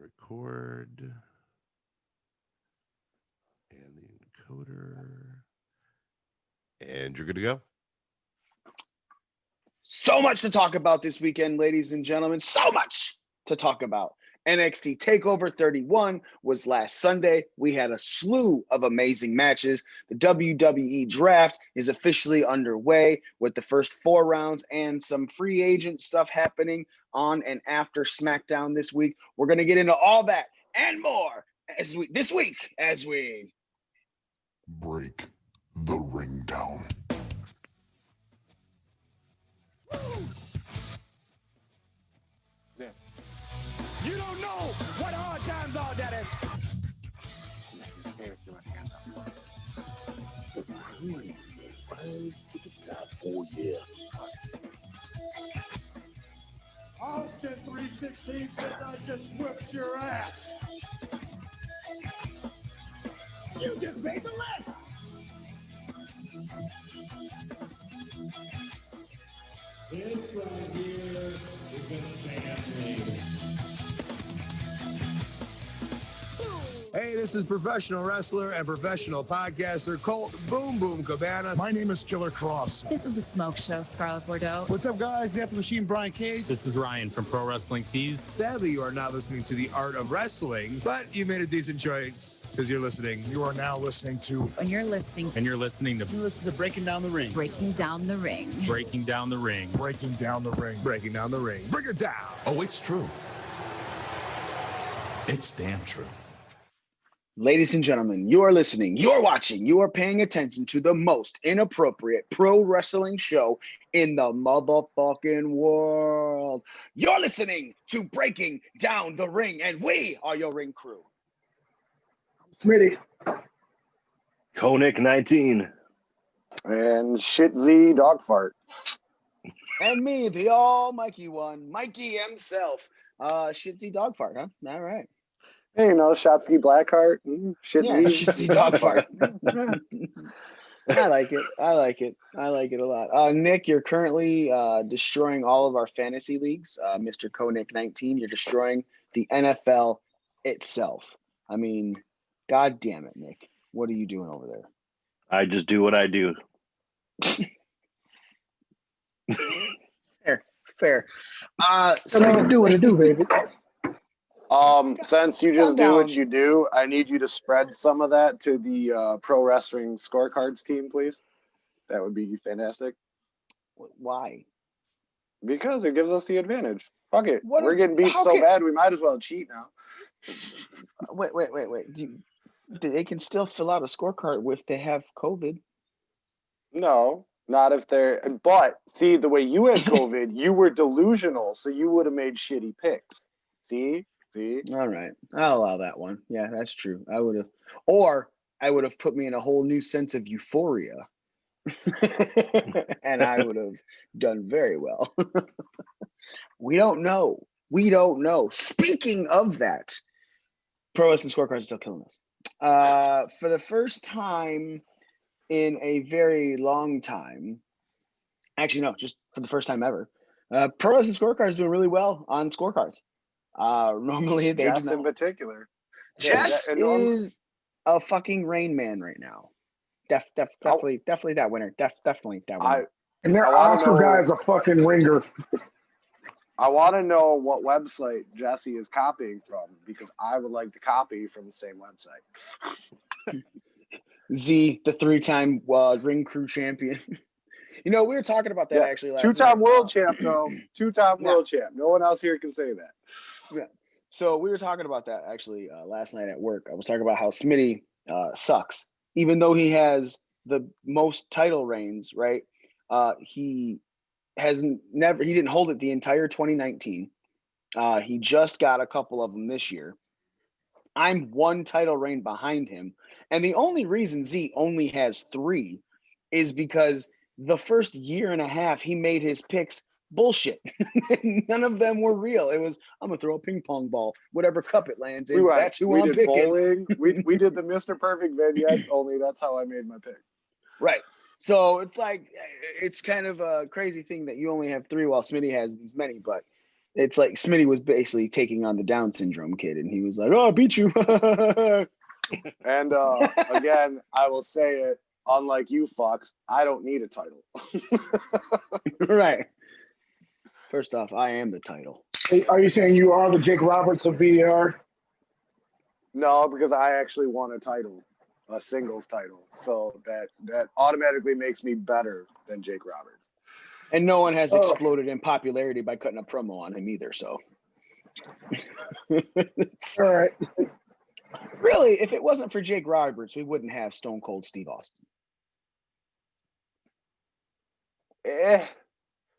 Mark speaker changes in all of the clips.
Speaker 1: record. And the encoder. And you're good to go.
Speaker 2: So much to talk about this weekend, ladies and gentlemen. So much to talk about. NXT TakeOver 31 was last Sunday. We had a slew of amazing matches. The WWE Draft is officially underway with the first 4 rounds and some free agent stuff happening on and after SmackDown this week. We're going to get into all that and more this week as we
Speaker 3: break the ring down.
Speaker 4: You don't know what hard times are, Daddy.
Speaker 3: Oh, yeah.
Speaker 4: Austin 316 said I just whipped your ass. You just made the list. This right here is a family.
Speaker 5: Hey, this is professional wrestler and professional podcaster Colt Boom Boom Cabana.
Speaker 3: My name is Killer Cross.
Speaker 6: This is the Smoke Show, Scarlett Bordeaux.
Speaker 7: What's up, guys? The Machine, Brian Cage.
Speaker 8: This is Ryan from Pro Wrestling Tees.
Speaker 5: Sadly, you are not listening to the art of wrestling, but you made a decent choice because you're listening.
Speaker 3: You are now listening to...
Speaker 6: And you're listening
Speaker 7: to Breaking Down the Ring.
Speaker 6: Breaking Down the Ring.
Speaker 8: Breaking Down the Ring.
Speaker 3: Breaking Down the Ring.
Speaker 5: Breaking Down the Ring. Bring it down.
Speaker 9: Oh, it's true. It's damn true.
Speaker 2: Ladies and gentlemen, you are listening, you are watching, you are paying attention to the most inappropriate pro wrestling show in the motherfucking world. You're listening to Breaking Down the Ring, and we are your ring crew.
Speaker 7: Smitty.
Speaker 10: Koenig 19.
Speaker 7: And Shit Z Dog Fart.
Speaker 2: And me, the almighty one, Mikey himself. Shitsy dog fart, huh? All right.
Speaker 7: Hey, you know, Shotsky Blackheart. Shit
Speaker 2: Yeah,
Speaker 7: Z.
Speaker 2: Shitsy dog fart. I like it. I like it a lot. Nick, you're currently destroying all of our fantasy leagues. Mr. Koenig 19, you're destroying the NFL itself. I mean, God damn it, Nick. What are you doing over there?
Speaker 10: I just do what I do.
Speaker 2: Fair.
Speaker 7: So do what I do, baby. Since you just do what you do, I need you to spread some of that to the pro wrestling scorecards team, please. That would be fantastic.
Speaker 2: Why?
Speaker 7: Because it gives us the advantage. Fuck it.
Speaker 2: What
Speaker 7: We're getting beat so bad, we might as well cheat now.
Speaker 2: Wait. They can still fill out a scorecard if they have COVID.
Speaker 7: No, not if they're. But see, the way you had COVID, you were delusional, so you would have made shitty picks. See.
Speaker 2: All right, I'll allow that one. Yeah, that's true. I would have put me in a whole new sense of euphoria, and I would have done very well. We don't know. Speaking of that, pro wrestling scorecards are still killing us. For the first time in a very long time, actually no, just for the first time ever, pro wrestling scorecards is doing really well on scorecards. Normally they
Speaker 7: Jess
Speaker 2: do not.
Speaker 7: in particular.
Speaker 2: Jess is a fucking Rain Man right now. Definitely that winner. Definitely that winner.
Speaker 11: And their Oscar guy's a fucking ringer.
Speaker 7: I want to know what website Jesse is copying from because I would like to copy from the same website.
Speaker 2: Z, the 3-time ring crew champion. You know, we were talking about that actually last
Speaker 7: 2-time
Speaker 2: night.
Speaker 7: world champ, though. 2-time world champ. No one else here can say that.
Speaker 2: Yeah. So we were talking about that actually last night at work. I was talking about how Smitty sucks. Even though he has the most title reigns, right? He didn't hold it the entire 2019. He just got a couple of them this year. I'm 1 title reign behind him. And the only reason Z only has 3 is because the first year and a half he made his picks bullshit. None of them were real. It was, I'm gonna throw a ping pong ball, whatever cup it lands in. That's who I'm picking.
Speaker 7: Bowling. We did the Mr. Perfect vignettes, only that's how I made my pick.
Speaker 2: Right. So it's like, it's kind of a crazy thing that you only have 3 while Smitty has these many, but It's like Smitty was basically taking on the Down syndrome kid, and he was like, "Oh, I beat you."
Speaker 7: And again, I will say it. Unlike you fucks, I don't need a title.
Speaker 2: Right. First off, I am the title.
Speaker 11: Are you saying you are the Jake Roberts of VAR?
Speaker 7: No, because I actually won a title, a singles title. So that automatically makes me better than Jake Roberts.
Speaker 2: And no one has exploded in popularity by cutting a promo on him either. So,
Speaker 11: All right.
Speaker 2: really, if it wasn't for Jake Roberts, we wouldn't have Stone Cold Steve Austin.
Speaker 7: If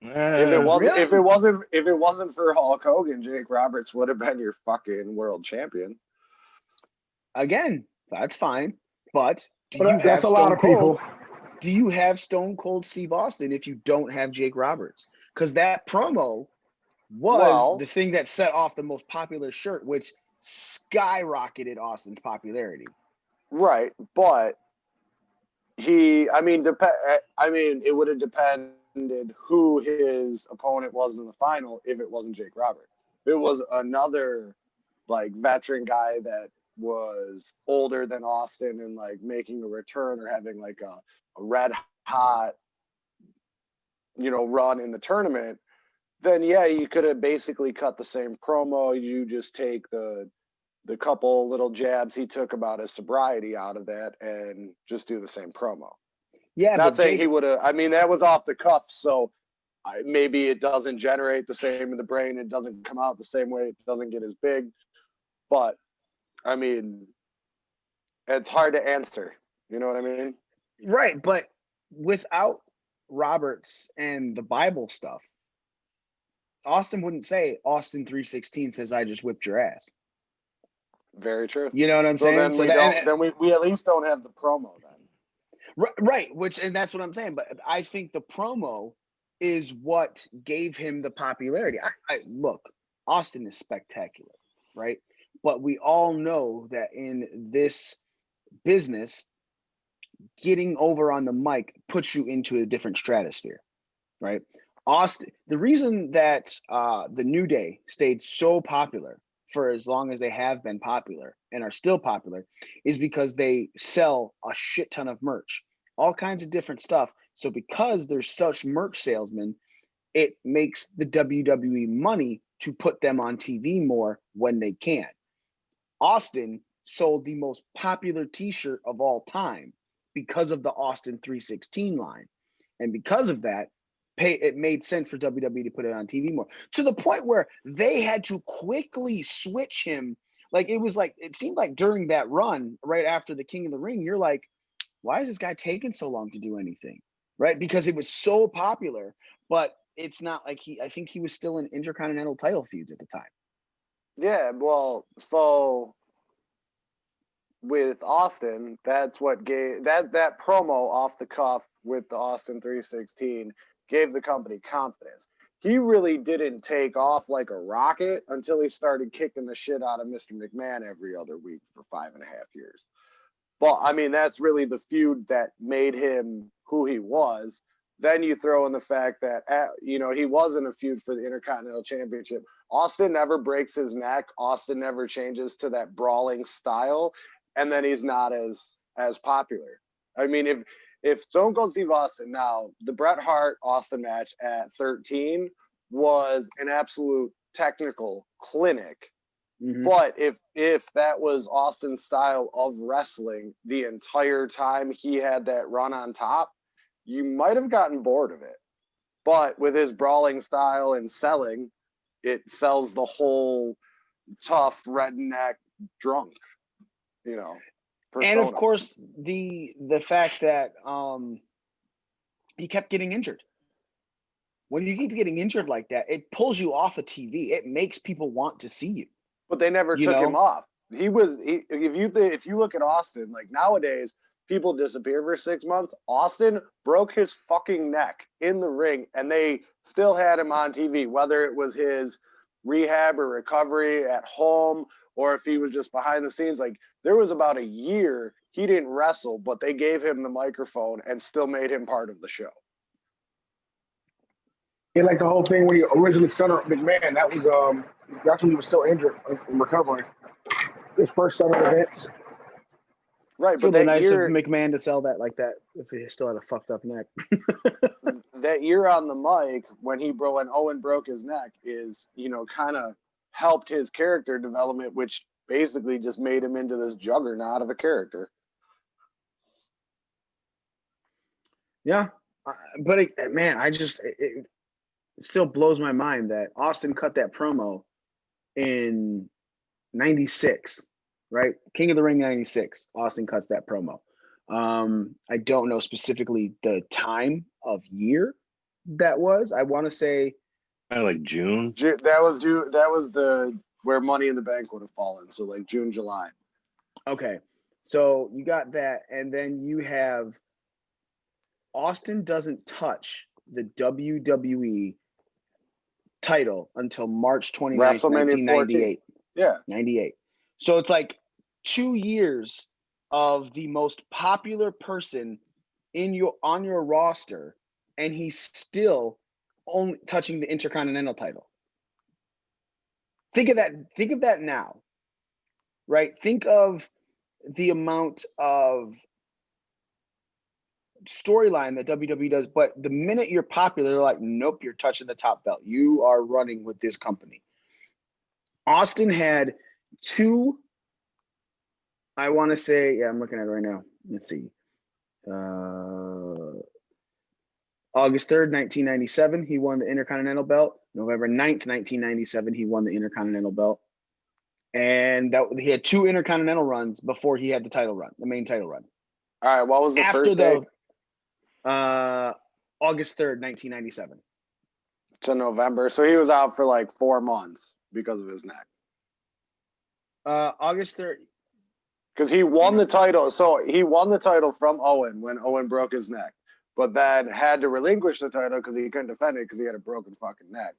Speaker 7: it wasn't for Hulk Hogan, Jake Roberts would have been your fucking world champion.
Speaker 2: Again, that's fine. But do you have
Speaker 11: that's a lot
Speaker 2: Stone
Speaker 11: of
Speaker 2: Cold?
Speaker 11: people.
Speaker 2: Do you have Stone Cold Steve Austin if you don't have Jake Roberts? Because that promo was the thing that set off the most popular shirt, which skyrocketed Austin's popularity.
Speaker 7: Right, but it would have depended who his opponent was in the final if it wasn't Jake Roberts. If it was another like veteran guy that was older than Austin and like making a return or having like a red hot, run in the tournament, then yeah, you could have basically cut the same promo. You just take the couple little jabs he took about his sobriety out of that and just do the same promo.
Speaker 2: Yeah,
Speaker 7: not saying he would have. I mean, that was off the cuff, so maybe it doesn't generate the same in the brain. It doesn't come out the same way. It doesn't get as big. But I mean, it's hard to answer. You know what I mean?
Speaker 2: Right, but without Roberts and the Bible stuff, Austin wouldn't say Austin 316 says I just whipped your ass.
Speaker 7: Very true.
Speaker 2: You know what I'm saying?
Speaker 7: Then we at least don't have the promo then.
Speaker 2: Right, and that's what I'm saying. But I think the promo is what gave him the popularity. Look, Austin is spectacular, right? But we all know that in this business, getting over on the mic puts you into a different stratosphere, right? Austin, the reason that the New Day stayed so popular for as long as they have been popular and are still popular is because they sell a shit ton of merch, all kinds of different stuff. So because there's such merch salesmen, it makes the WWE money to put them on TV more when they can. Austin sold the most popular t-shirt of all time because of the Austin 316 line. And because of that, it made sense for WWE to put it on TV more, to the point where they had to quickly switch him. Like it seemed like during that run, right after the King of the Ring, you're like, why is this guy taking so long to do anything? Right? Because it was so popular, but it's not like I think he was still in Intercontinental title feuds at the time.
Speaker 7: Yeah, well, so with Austin, that's what gave that promo off the cuff with the Austin 316 gave the company confidence. He really didn't take off like a rocket until he started kicking the shit out of Mr. McMahon every other week for 5.5 years. Well, I mean, that's really the feud that made him who he was. Then you throw in the fact that, he was in a feud for the Intercontinental Championship. Austin never breaks his neck. Austin never changes to that brawling style. And then he's not as popular. I mean, if Stone Cold Steve Austin, now the Bret Hart Austin match at 13 was an absolute technical clinic. Mm-hmm. But if that was Austin's style of wrestling the entire time he had that run on top, you might have gotten bored of it. But with his brawling style and selling, it sells the whole tough redneck drunk, persona.
Speaker 2: And of course, the fact that he kept getting injured. When you keep getting injured like that, it pulls you off of TV. It makes people want to see you.
Speaker 7: But they never took him off. If you look at Austin, like nowadays, people disappear for 6 months. Austin broke his fucking neck in the ring, and they still had him on TV, whether it was his rehab or recovery at home, or if he was just behind the scenes. Like, there was about a year he didn't wrestle, but they gave him the microphone and still made him part of the show.
Speaker 11: He like the whole thing when he originally son of McMahon. That was that's when he was still injured and recovering. His first son of events.
Speaker 7: Right,
Speaker 2: So
Speaker 7: but that
Speaker 2: nice
Speaker 7: year,
Speaker 2: of McMahon to sell that like that if he still had a fucked up neck.
Speaker 7: that year on the mic when Owen broke his neck is, kind of helped his character development, which basically just made him into this juggernaut of a character.
Speaker 2: Yeah, but man, it still blows my mind that Austin cut that promo in '96, right? King of the Ring '96. Austin cuts that promo. I don't know specifically the time of year that was. I want to say
Speaker 10: Kind of like June.
Speaker 7: That was the where Money in the Bank would have fallen. So like June, July.
Speaker 2: okay. So you got that, and then you have Austin doesn't touch the WWE title until March 29th,
Speaker 7: WrestleMania
Speaker 2: 1998.
Speaker 7: 14. Yeah.
Speaker 2: 98. So it's like 2 years of the most popular person on your roster, and he's still only touching the Intercontinental title. Think of that now. Right? Think of the amount of storyline that WWE does, but the minute you're popular, they're like, nope, you're touching the top belt. You are running with this company. Austin had two, I want to say, I'm looking at it right now. Let's see. August 3rd, 1997, he won the Intercontinental belt. November 9th, 1997, he won the Intercontinental belt. And he had two Intercontinental runs before he had the main title run.
Speaker 7: All right, what was the first day?
Speaker 2: August 3rd, 1997.
Speaker 7: To November. So he was out for like 4 months because of his neck.
Speaker 2: August 3rd.
Speaker 7: Because he won the title. So he won the title from Owen when Owen broke his neck. But then had to relinquish the title because he couldn't defend it because he had a broken fucking neck.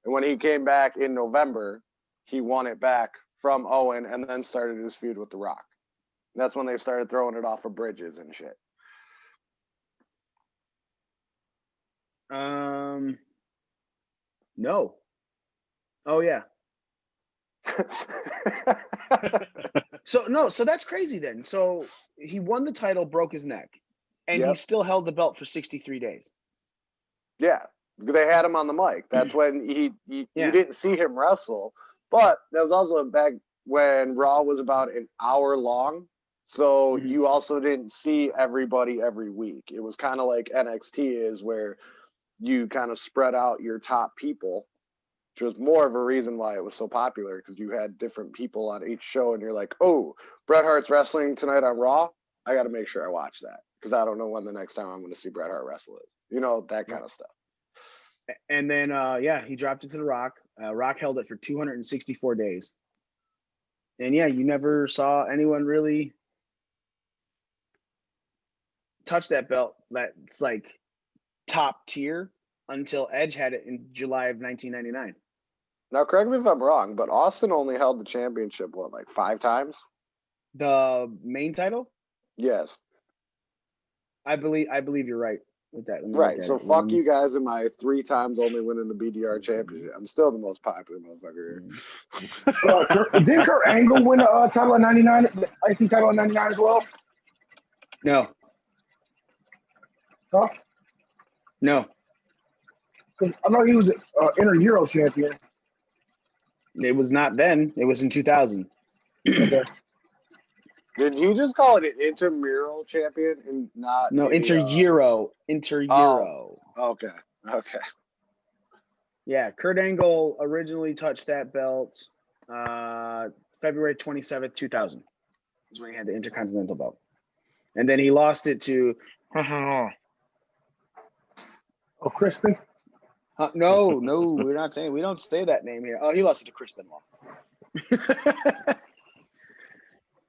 Speaker 7: And when he came back in November, he won it back from Owen and then started his feud with The Rock. That's when they started throwing it off of bridges and shit.
Speaker 2: No. Oh yeah. So that's crazy then. So he won the title, broke his neck, and he still held the belt for 63 days.
Speaker 7: Yeah. They had him on the mic. That's when you didn't see him wrestle. But that was also back when Raw was about an hour long. So you also didn't see everybody every week. It was kind of like NXT is where you kind of spread out your top people, which was more of a reason why it was so popular because you had different people on each show and you're like, oh, Bret Hart's wrestling tonight on Raw. I got to make sure I watch that because I don't know when the next time I'm going to see Bret Hart wrestle is. That kind of stuff.
Speaker 2: And then, he dropped it to The Rock. Rock held it for 264 days. And you never saw anyone really touch that belt that's like top tier until Edge had it in July of 1999.
Speaker 7: Now, correct me if I'm wrong, but Austin only held the championship, 5 times?
Speaker 2: The main title?
Speaker 7: Yes.
Speaker 2: I believe you're right with that.
Speaker 7: Right. So fuck you guys in my 3 times only winning the BDR championship. I'm still the most popular motherfucker here.
Speaker 11: Did Kurt Angle win the title in '99? The IC title in '99 as well?
Speaker 2: No.
Speaker 11: Huh?
Speaker 2: No.
Speaker 11: Because I know he was an Inter-Euro champion.
Speaker 2: It was not then. It was in 2000.
Speaker 11: Okay.
Speaker 7: Did he just call it an intramural champion and not?
Speaker 2: No, Inter-Euro.
Speaker 7: Oh, okay.
Speaker 2: Yeah, Kurt Angle originally touched that belt February 27th, 2000. Is when he had the Intercontinental belt. And then he lost it to
Speaker 11: Crispin?
Speaker 2: No, we're not saying. We don't say that name here. Oh, he lost it to Chris Benoit.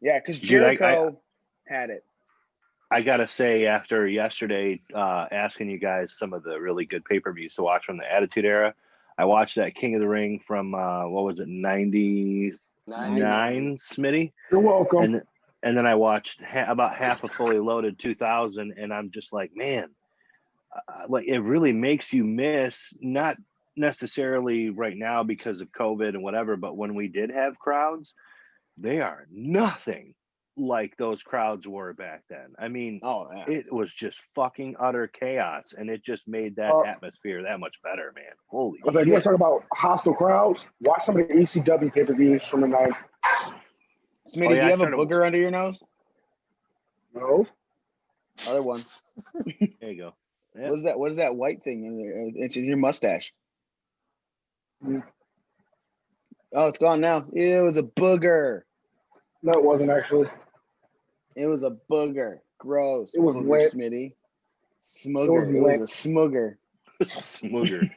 Speaker 2: Yeah, because Jericho had it.
Speaker 10: I gotta say, after yesterday asking you guys some of the really good pay-per-views to watch from the Attitude Era, I watched that King of the Ring from what was it, 99, Smitty?
Speaker 11: You're welcome.
Speaker 10: And then I watched about half of Fully Loaded 2000, and I'm just like, man, like it really makes you miss, not necessarily right now because of COVID and whatever, but when we did have crowds, they are nothing like those crowds were back then. I mean,
Speaker 2: Oh yeah.
Speaker 10: it was just fucking utter chaos, and it just made that atmosphere that much better, man. Holy
Speaker 11: I was like, you want
Speaker 10: shit.
Speaker 11: to talk about hostile crowds? Watch some of the ECW pay-per-views from the 90s.
Speaker 2: Smitty,
Speaker 10: Oh,
Speaker 2: do
Speaker 10: yeah,
Speaker 2: you
Speaker 10: I
Speaker 2: have
Speaker 10: started-
Speaker 2: a booger under your nose?
Speaker 11: No.
Speaker 2: Other one.
Speaker 10: There you go. Yep.
Speaker 2: What is that white thing in there? It's in your mustache.
Speaker 11: Mm.
Speaker 2: Oh, it's gone now. It was a booger.
Speaker 11: No, it wasn't actually.
Speaker 2: It was a booger. Gross.
Speaker 11: It was
Speaker 2: booger,
Speaker 11: wet.
Speaker 2: Smitty. Smooger. It was a smooger.
Speaker 10: Smooger.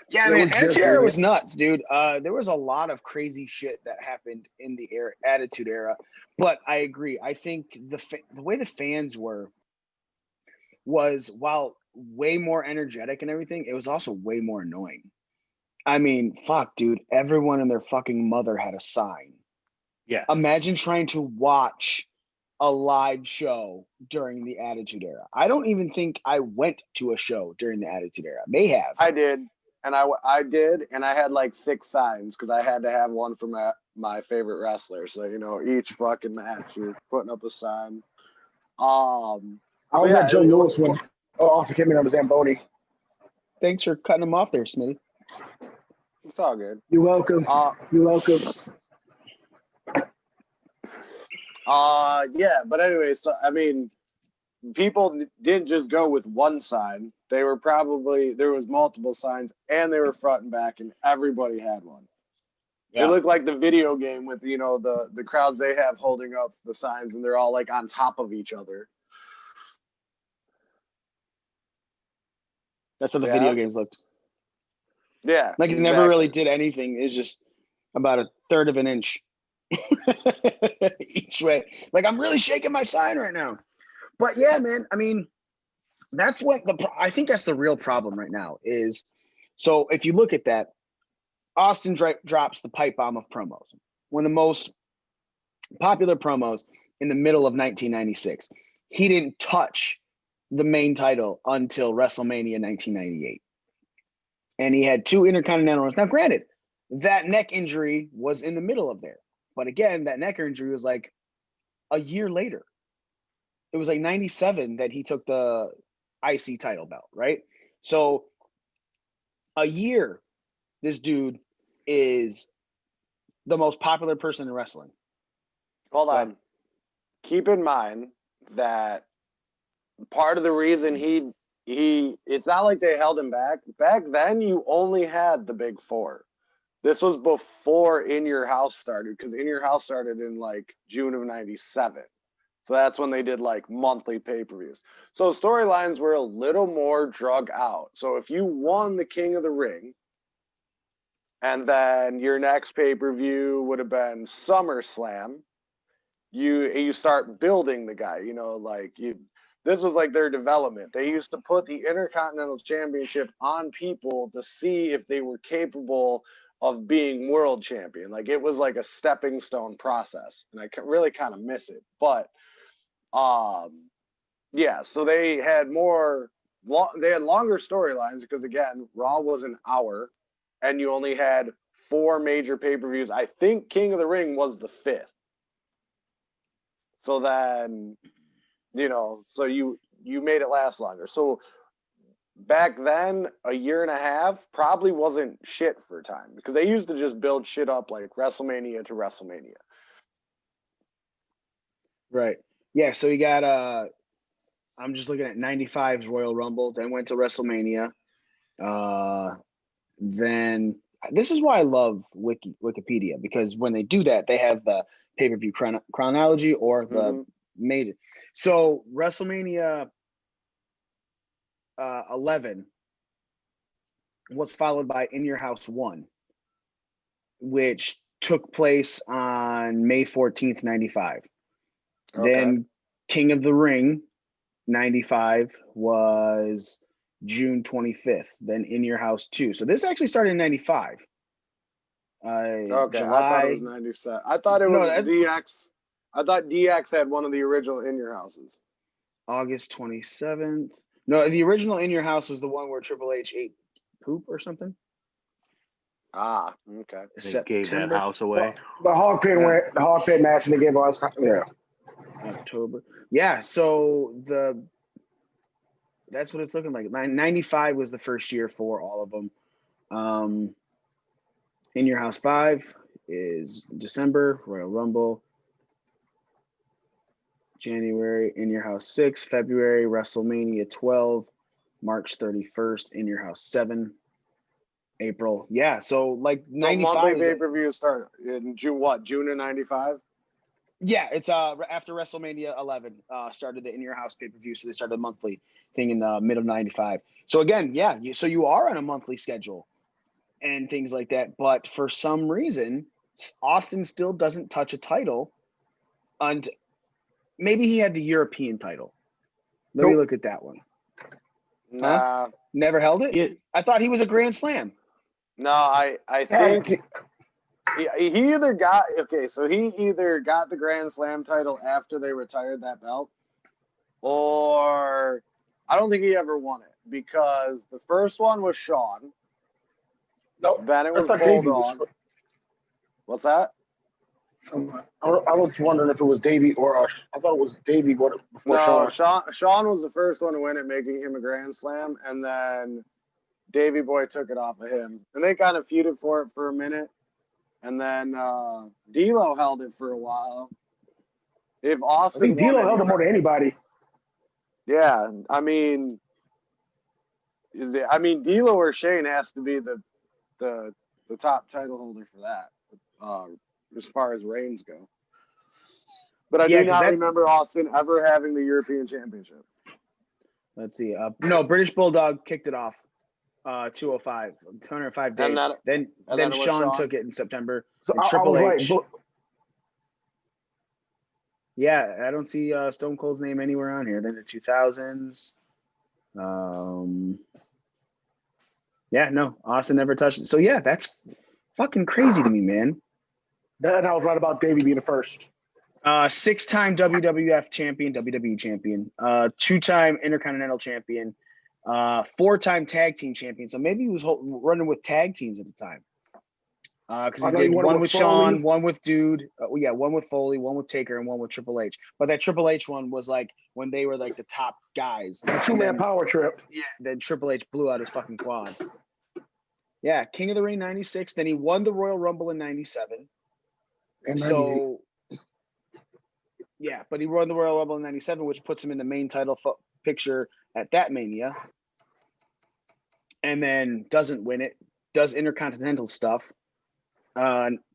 Speaker 2: Yeah,
Speaker 11: It
Speaker 2: man.
Speaker 11: was just
Speaker 2: Attitude Era
Speaker 11: weird.
Speaker 2: was nuts, dude. There was a lot of crazy shit that happened in the Attitude Era, but I agree. I think the way the fans was, while way more energetic and everything, it was also way more annoying. I mean, fuck, dude. Everyone and their fucking mother had a sign.
Speaker 10: Yeah.
Speaker 2: Imagine trying to watch a live show during the Attitude Era. I don't even think I went to a show during the Attitude Era. May have.
Speaker 7: I did, and I did, and I had like 6 signs because I had to have one for my favorite wrestler. So each fucking match you're putting up a sign.
Speaker 11: I was at Joe Lewis when Austin came in on the Zamboni.
Speaker 2: Thanks for cutting him off there, Smitty.
Speaker 7: It's all good.
Speaker 11: You're welcome. You're welcome.
Speaker 7: Yeah, but anyway, so I mean, people didn't just go with one sign. They were there was multiple signs, and they were front and back, and everybody had one.
Speaker 2: Yeah.
Speaker 7: It looked like the video game with the crowds they have holding up the signs, and they're all like on top of each other.
Speaker 2: That's how the video games looked.
Speaker 7: Yeah,
Speaker 2: like it never really did anything. It was just about a third of an inch each way. Like, I'm really shaking my sign right now. But yeah, man, I mean, that's what I think that's the real problem right now is. So if you look at that, Austin drops the pipe bomb of promos, one of the most popular promos in the middle of 1996. He didn't touch the main title until WrestleMania 1998. And he had 2 Intercontinental runs. Now, granted, that neck injury was in the middle of there. But again, that neck injury was like a year later. It was like 97 that he took the IC title belt, right? So a year, this dude is the most popular person in wrestling.
Speaker 7: Hold on. Keep in mind that part of the reason he it's not like they held him back. Back then, you only had the big 4. This was before In Your House started, because In Your House started in like June of 97. So that's when they did like monthly pay-per-views. So storylines were a little more drug out. So if you won the King of the Ring, and then your next pay-per-view would have been SummerSlam, you start building the guy, this was like their development. They used to put the Intercontinental Championship on people to see if they were capable of being world champion. Like, it was like a stepping stone process, and I really kind of miss it. But yeah, so they had longer storylines because, again, Raw was an hour, and you only had 4 major pay-per-views. I think King of the Ring was the 5th. So then, so you made it last longer. So back then, a year and a half probably wasn't shit for time, because they used to just build shit up like WrestleMania to WrestleMania.
Speaker 2: Right. Yeah, so you got I'm just looking at 95's Royal Rumble, then went to WrestleMania. Then this is why I love Wikipedia, because when they do that, they have the pay-per-view chronology or the major. So WrestleMania 11 was followed by In Your House 1, which took place on May 14th, 95.
Speaker 7: Okay.
Speaker 2: Then King of the Ring 95 was June 25th. Then In Your House 2. So this actually started in 95.
Speaker 7: Okay,
Speaker 2: July.
Speaker 7: I thought it was 97. I thought it was DX. I thought DX had one of the original In Your Houses.
Speaker 2: August 27th. No, the original In Your House was the one where Triple H ate poop or something.
Speaker 7: Ah, okay.
Speaker 10: They gave that
Speaker 2: September,
Speaker 10: house away.
Speaker 11: The hog pit went. The hog pit match, and they gave us. Yeah.
Speaker 2: October. Yeah, so that's what it's looking like. 95 was the first year for all of them. In Your House 5 is December, Royal Rumble. January, In Your House 6, February, WrestleMania 12, March 31st, In Your House 7, April. Yeah, so like 95
Speaker 7: monthly
Speaker 2: is
Speaker 7: pay-per-view start in June. What, June of 95?
Speaker 2: yeah, it's after WrestleMania 11 started the In Your House pay-per-view, so they started a monthly thing in the mid of 95. So again, yeah, so you are on a monthly schedule and things like that, but for some reason Austin still doesn't touch a title, and maybe he had the European title. Let me look at that one.
Speaker 7: Nah,
Speaker 2: Never held it?
Speaker 10: Yeah.
Speaker 2: I thought he was a Grand Slam.
Speaker 7: no, I think he either got so he either got the Grand Slam title after they retired that belt, or I don't think he ever won it, because the first one was Shawn.
Speaker 11: Nope.
Speaker 7: Then it was
Speaker 11: That's not Davey.
Speaker 7: Bulldog. What's that?
Speaker 11: I was wondering if it was Davey or I thought it was Davey before
Speaker 7: No,
Speaker 11: Shawn.
Speaker 7: Shawn was the first one to win it, making him a Grand Slam, and then Davey Boy took it off of him. And they kind of feuded for it for a minute. And then D'Lo held it for a while. If Austin
Speaker 11: I think D'Lo held it more than anybody.
Speaker 7: Yeah, I mean, D'Lo or Shane has to be the top title holder for that, as far as reigns go. But I do not remember Austin ever having the European Championship.
Speaker 2: Let's see. No, British Bulldog kicked it off. 205 days. Then Shawn took it in September.
Speaker 11: So
Speaker 2: and Triple H.
Speaker 11: Right,
Speaker 2: yeah, I don't see Stone Cold's name anywhere on here. Then the 2000s. Yeah, no, Austin never touched it. So yeah, that's fucking crazy to me, man.
Speaker 11: That I was right about Davey being the first.
Speaker 2: 6-time WWF champion, WWE champion, 2-time Intercontinental champion, 4-time tag team champion. So maybe he was running with tag teams at the time. Because he did one with Shawn, one with Dude, one with Foley, one with Taker, and one with Triple H. But that Triple H one was like when they were like the top guys.
Speaker 11: The 2-man power trip.
Speaker 2: Yeah, then Triple H blew out his fucking quad. Yeah, King of the Ring 96. Then he won the Royal Rumble in 97.
Speaker 11: And
Speaker 2: so, yeah, but he won the Royal Rumble in 97, which puts him in the main title picture at that Mania. And then doesn't win it, does Intercontinental stuff.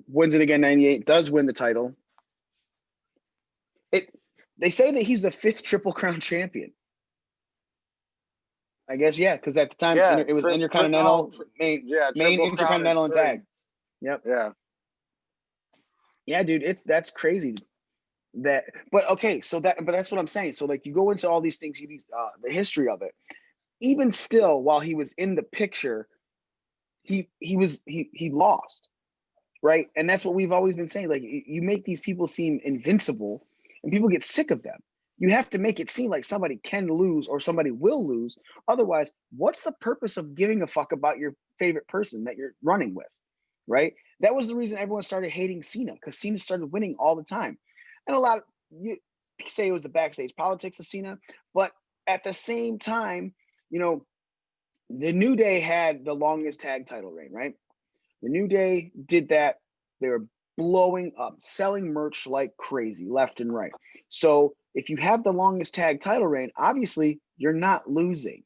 Speaker 2: Wins it again 98, does win the title. They say that he's the 5th Triple Crown champion. I guess, yeah, because at the time it was Intercontinental, main Intercontinental and tag. Yep.
Speaker 7: Yeah.
Speaker 2: Yeah, dude, that's crazy. But that's what I'm saying. So like you go into all these things, the history of it. Even still, while he was in the picture, he lost. Right. And that's what we've always been saying. Like, you make these people seem invincible and people get sick of them. You have to make it seem like somebody can lose or somebody will lose. Otherwise, what's the purpose of giving a fuck about your favorite person that you're running with? Right. That was the reason everyone started hating Cena, because Cena started winning all the time. And a lot of you say it was the backstage politics of Cena. But at the same time, the New Day had the longest tag title reign. Right. The New Day did that. They were blowing up, selling merch like crazy, left and right. So if you have the longest tag title reign, obviously you're not losing.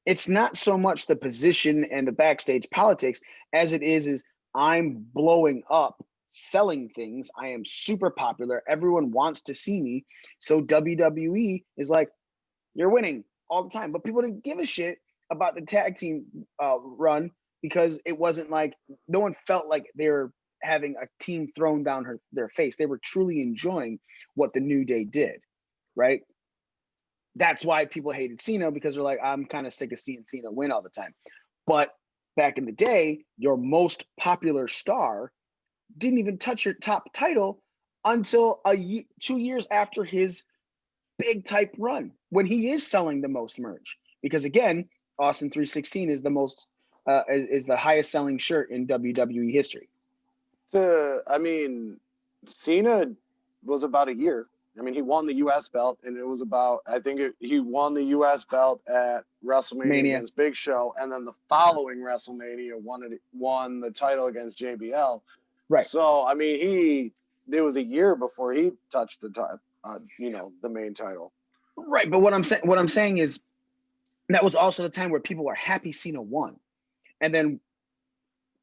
Speaker 2: It's not so much the position and the backstage politics as it is I'm blowing up, selling things. I am super popular. Everyone wants to see me. So WWE is like, you're winning all the time. But people didn't give a shit about the tag team run, because it wasn't like, no one felt like they were having a team thrown down their face. They were truly enjoying what the New Day did, right? That's why people hated Cena, because they're like, I'm kind of sick of seeing Cena win all the time. But back in the day, your most popular star didn't even touch your top title until 2 years after his big type run when he is selling the most merch. Because again, Austin 316 is is the highest selling shirt in WWE history.
Speaker 7: I mean, Cena was about a year. I mean, he won the U.S. belt, and it was about, he won the U.S. belt at WrestleMania against Big Show, and then the following WrestleMania won the title against JBL.
Speaker 2: Right.
Speaker 7: So, I mean, it was a year before he touched the main title.
Speaker 2: Right, but what I'm saying is that was also the time where people were happy Cena won, and then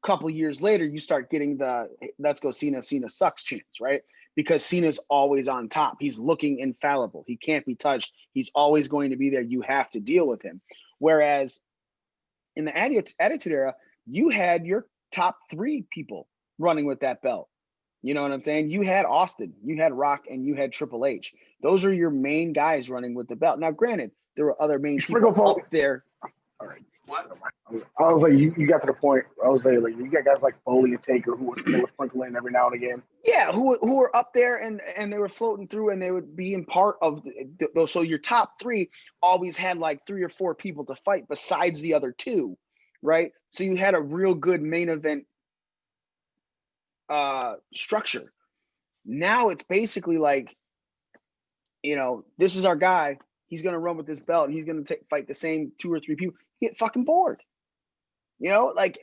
Speaker 2: a couple years later, you start getting the "Let's go Cena, Cena sucks" chants, right? Because Cena's always on top. He's looking infallible. He can't be touched. He's always going to be there. You have to deal with him. Whereas in the Attitude Era, you had your top 3 people running with that belt. You know what I'm saying? You had Austin, you had Rock, and you had Triple H. Those are your main guys running with the belt. Now, granted, there were other main people up there.
Speaker 11: All right. What? I was like, you got to the point. I was like, you got guys like Foley and Taker who was sprinkling every now and again.
Speaker 2: Yeah, who were up there and they were floating through and they would be in part of those. So your top 3 always had like 3 or 4 people to fight besides the other 2, right? So you had a real good main event structure. Now it's basically like, this is our guy. He's going to run with this belt. And he's going to fight the same 2 or 3 people. You get fucking bored. Like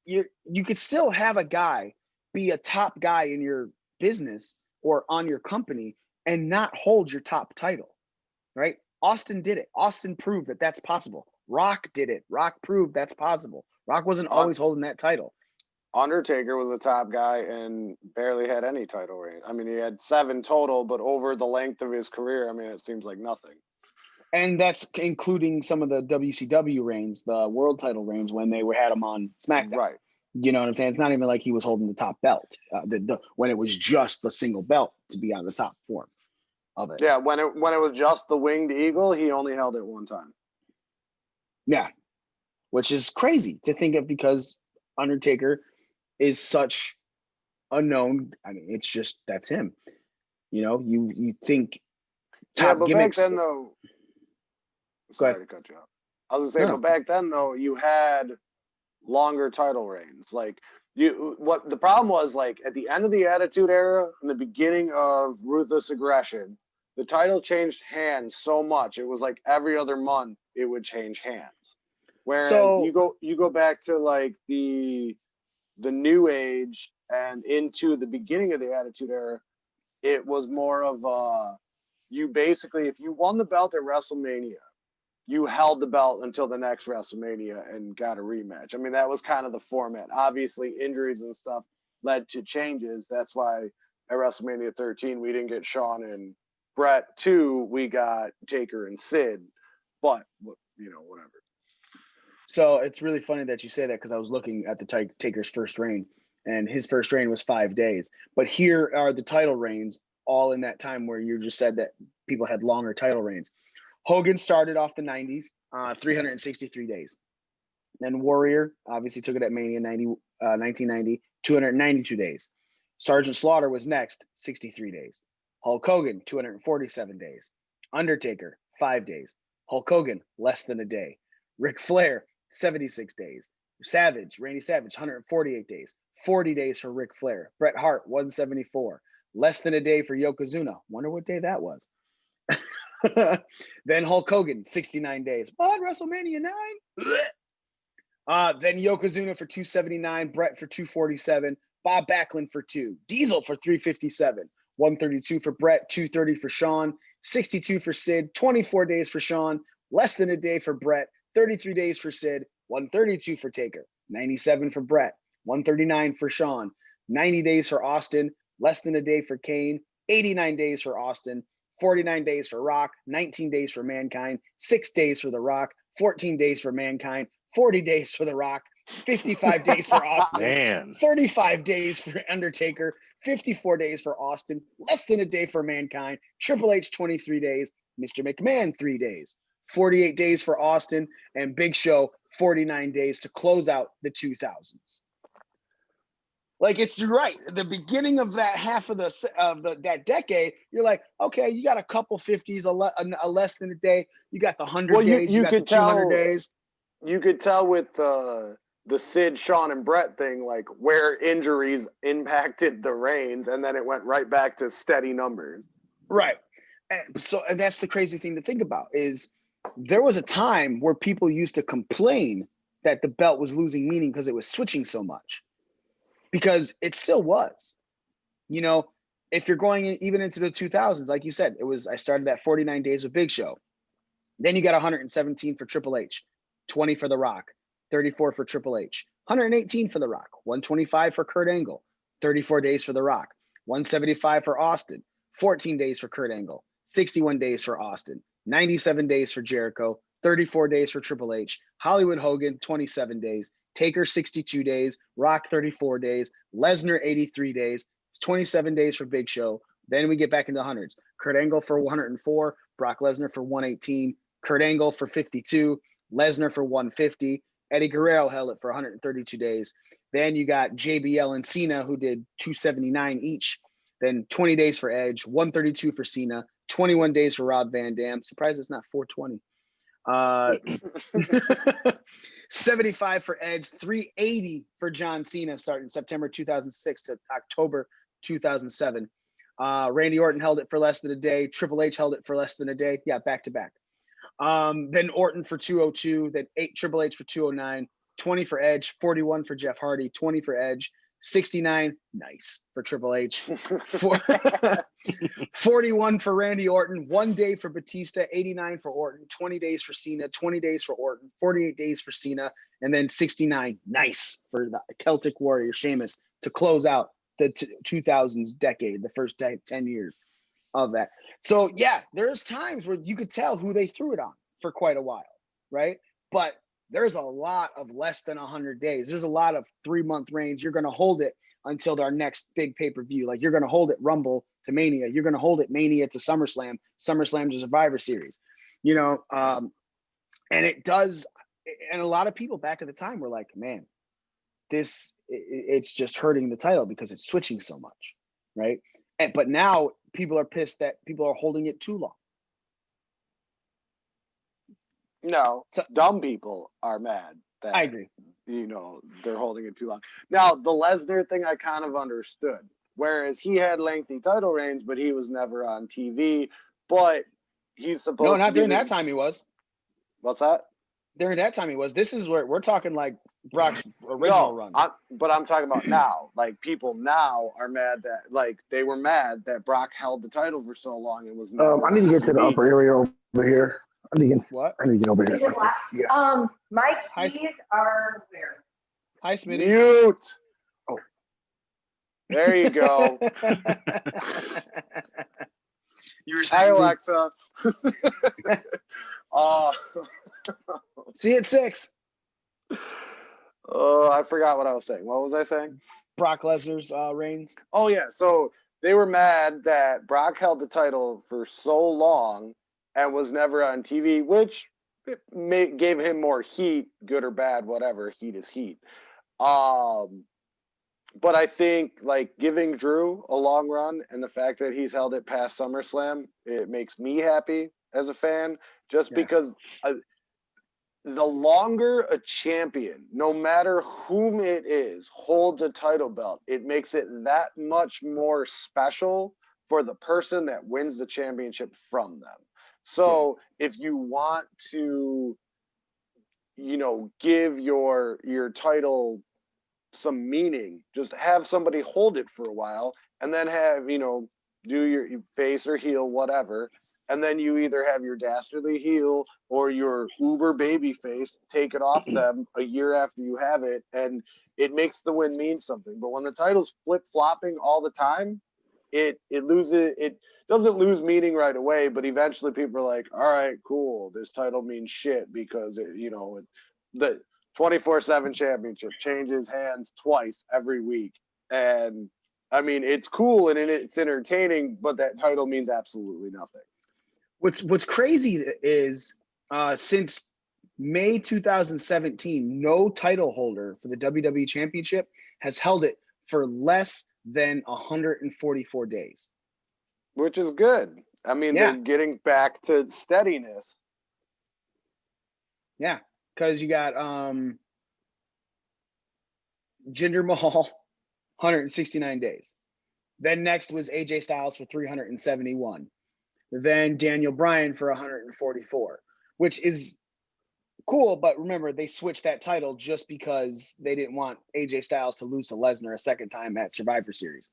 Speaker 2: you could still have a guy be a top guy in your business or on your company and not hold your top title, right? Austin did it. Austin proved that that's possible. Rock did it. Rock proved that's possible. Rock wasn't always holding that title.
Speaker 7: Undertaker was a top guy and barely had any title reign. I mean, he had 7 total, but over the length of his career, I mean, it seems like nothing.
Speaker 2: And that's including some of the WCW reigns, the world title reigns when they had him on SmackDown.
Speaker 7: Right.
Speaker 2: You know what I'm saying? It's not even like he was holding the top belt when it was just the single belt to be on the top form of it.
Speaker 7: Yeah, when it was just the winged eagle, he only held it 1 time.
Speaker 2: Yeah, which is crazy to think of because Undertaker is such a known. I mean, it's just that's him. You think top
Speaker 7: but
Speaker 2: gimmicks.
Speaker 7: Back then, though. Sorry to cut you off. I was gonna say, but back then, though, you had longer title reigns. Like what the problem was, like at the end of the Attitude Era and the beginning of Ruthless Aggression, the title changed hands so much. It was like every other month it would change hands. Whereas you go back to like the New Age and into the beginning of the Attitude Era, it was more of you basically, if you won the belt at WrestleMania, you held the belt until the next WrestleMania and got a rematch. I mean, that was kind of the format. Obviously, injuries and stuff led to changes. That's why at WrestleMania 13, we didn't get Shawn and Brett. 2, we got Taker and Sid. But, whatever.
Speaker 2: So it's really funny that you say that because I was looking at the Taker's first reign, and his first reign was 5 days. But here are the title reigns all in that time where you just said that people had longer title reigns. Hogan started off the 90s, 363 days. Then Warrior obviously took it at Mania 1990, 292 days. Sergeant Slaughter was next, 63 days. Hulk Hogan, 247 days. Undertaker, 5 days. Hulk Hogan, less than a day. Ric Flair, 76 days. Randy Savage, 148 days. 40 days for Ric Flair. Bret Hart, 174. Less than a day for Yokozuna. Wonder what day that was. Then Hulk Hogan, 69 days. What? WrestleMania 9? Then Yokozuna for 279, Bret for 247, Bob Backlund for 2, Diesel for 357, 132 for Bret, 230 for Shawn, 62 for Sid, 24 days for Shawn, less than a day for Bret, 33 days for Sid, 132 for Taker, 97 for Bret, 139 for Shawn, 90 days for Austin, less than a day for Kane, 89 days for Austin, 49 days for Rock, 19 days for Mankind, 6 days for The Rock, 14 days for Mankind, 40 days for The Rock, 55 days for Austin, 35 days for Undertaker, 54 days for Austin, less than a day for Mankind, Triple H 23 days, Mr. McMahon 3 days, 48 days for Austin, and Big Show 49 days to close out the 2000s. Like it's right. At the beginning of that half of that decade, you're like, okay, you got a couple 50s, a less than a day. You got the 100 days. You got the 200 days.
Speaker 7: You could tell with the Sid, Sean, and Brett thing, like where injuries impacted the reigns, and then it went right back to steady numbers.
Speaker 2: Right. And that's the crazy thing to think about is there was a time where people used to complain that the belt was losing meaning because it was switching so much. Because it still was. You know, if you're going even into the 2000s, like you said, I started that 49 days with Big Show. Then you got 117 for Triple H, 20 for The Rock, 34 for Triple H, 118 for The Rock, 125 for Kurt Angle, 34 days for The Rock, 175 for Austin, 14 days for Kurt Angle, 61 days for Austin, 97 days for Jericho, 34 days for Triple H, Hollywood Hogan, 27 days, Taker, 62 days, Rock, 34 days, Lesnar, 83 days, 27 days for Big Show. Then we get back into hundreds. Kurt Angle for 104, Brock Lesnar for 118, Kurt Angle for 52, Lesnar for 150, Eddie Guerrero held it for 132 days. Then you got JBL and Cena who did 279 each. Then 20 days for Edge, 132 for Cena, 21 days for Rob Van Dam. Surprised it's not 420. 75 for Edge, 380 for John Cena starting September 2006 to October 2007. Randy Orton held it for less than a day. Triple H held it for less than a day. Yeah, back to back. Then Orton for 202, then Triple H for 209, 20 for Edge, 41 for Jeff Hardy, 20 for Edge, 69, nice for Triple H, 41 for Randy Orton, 1 day for Batista, 89 for Orton, 20 days for Cena, 20 days for Orton, 48 days for Cena, and then 69, nice for the Celtic Warrior Sheamus to close out the 2000s decade, the first 10 years of that. So yeah, there's times where you could tell who they threw it on for quite a while, right? But there's a lot of less than 100 days. There's a lot of 3-month reigns. You're going to hold it until our next big pay-per-view. Like you're going to hold it Rumble to Mania. You're going to hold it Mania to SummerSlam, SummerSlam to Survivor Series, and it does. And a lot of people back at the time were like, man, it's just hurting the title because it's switching so much. Right. But now people are pissed that people are holding it too long.
Speaker 7: No, dumb people are mad that
Speaker 2: I agree.
Speaker 7: They're holding it too long. Now, the Lesnar thing I kind of understood. Whereas he had lengthy title reigns, but he was never on TV. But he's supposed to.
Speaker 2: No, not during that time he was.
Speaker 7: What's that?
Speaker 2: During that time he was. This is where we're talking like Brock's original run.
Speaker 7: But I'm talking about now. Like people now are mad that they were mad that Brock held the title for so long and was never
Speaker 11: I need to get to the upper area over here. I need to get over here.
Speaker 9: Yeah. My keys are where?
Speaker 2: Hi, Smitty.
Speaker 7: Mute. Oh. There you go.
Speaker 2: You were saying,
Speaker 7: hi, Alexa.
Speaker 2: See you at 6.
Speaker 7: Oh, I forgot what I was saying. What was I saying?
Speaker 2: Brock Lesnar's reigns.
Speaker 7: Oh, yeah. So they were mad that Brock held the title for so long and was never on TV, which gave him more heat, good or bad, whatever. Heat is heat. But I think giving Drew a long run and the fact that he's held it past SummerSlam, it makes me happy as a fan, because the longer a champion, no matter whom it is, holds a title belt, it makes it that much more special for the person that wins the championship from them. So if you want to, give your title some meaning, just have somebody hold it for a while and then have, do your face or heel, whatever. And then you either have your dastardly heel or your uber baby face, take it off them a year after you have it. And it makes the win mean something. But when the title's flip-flopping all the time, it doesn't lose meaning right away, but eventually people are like, all right, cool, this title means shit because the 24/7 championship changes hands twice every week. And I mean, it's cool and it's entertaining, but that title means absolutely nothing.
Speaker 2: What's crazy is since May 2017, no title holder for the WWE Championship has held it for less than 144 days.
Speaker 7: Which is good. I mean,
Speaker 2: Yeah.
Speaker 7: they're getting back to steadiness.
Speaker 2: Yeah, because you got Jinder Mahal, 169 days. Then next was AJ Styles for 371. Then Daniel Bryan for 144, which is cool. But remember, they switched that title just because they didn't want AJ Styles to lose to Lesnar a second time at Survivor Series.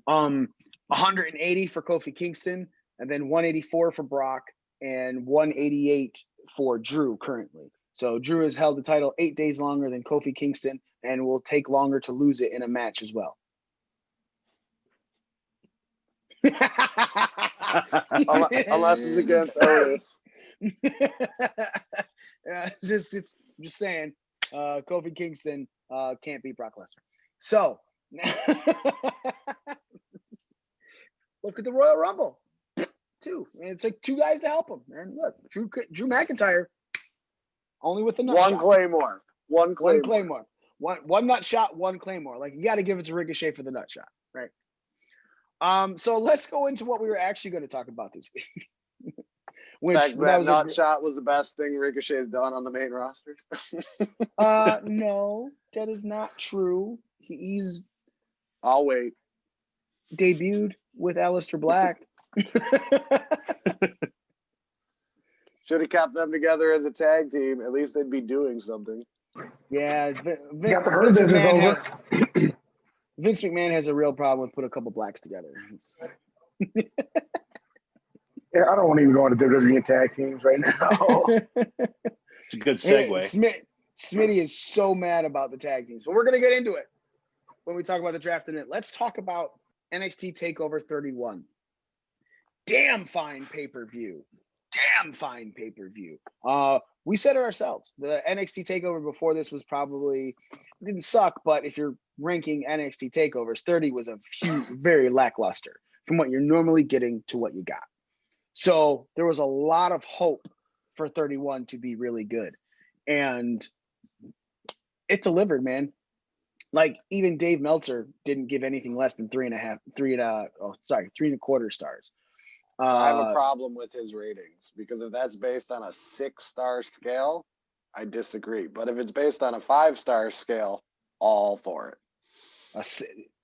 Speaker 2: 180 for Kofi Kingston, and then 184 for Brock, and 188 for Drew currently. So Drew has held the title 8 days longer than Kofi Kingston and will take longer to lose it in a match as well.
Speaker 7: Unless it's against Otis.
Speaker 2: It's just saying, Kofi Kingston can't beat Brock Lesnar. So look at the Royal Rumble, too. And it's like 2 guys to help him. And look, Drew McIntyre, only with the nut shot.
Speaker 7: One Claymore.
Speaker 2: One nut shot, one Claymore. Like, you got to give it to Ricochet for the nut shot, right? So let's go into what we were actually going to talk about this week.
Speaker 7: That nut shot was the best thing Ricochet's done on the main roster.
Speaker 2: No, that is not true. He's
Speaker 7: I'll wait.
Speaker 2: Debuted with Aleister Black.
Speaker 7: Should have kept them together as a tag team. At least they'd be doing something.
Speaker 2: Yeah,
Speaker 11: Vince
Speaker 2: McMahon has a real problem with put a couple blacks together.
Speaker 11: Yeah, I don't want to even go into WWE tag teams right now.
Speaker 10: It's a good segue.
Speaker 2: Smitty is so mad about the tag teams, but we're gonna get into it when we talk about the draft in it. Let's talk about NXT TakeOver 31. Damn fine pay-per-view. We said it ourselves. The NXT TakeOver before this was probably didn't suck, but if you're ranking NXT TakeOvers, 30 was a few very lackluster from what you're normally getting to what you got. So there was a lot of hope for 31 to be really good, and it delivered, man. Like, even Dave Meltzer didn't give anything less than 3.25 stars.
Speaker 7: I have a problem with his ratings because if that's based on a 6-star scale, I disagree. But if it's based on a 5-star scale, all for it.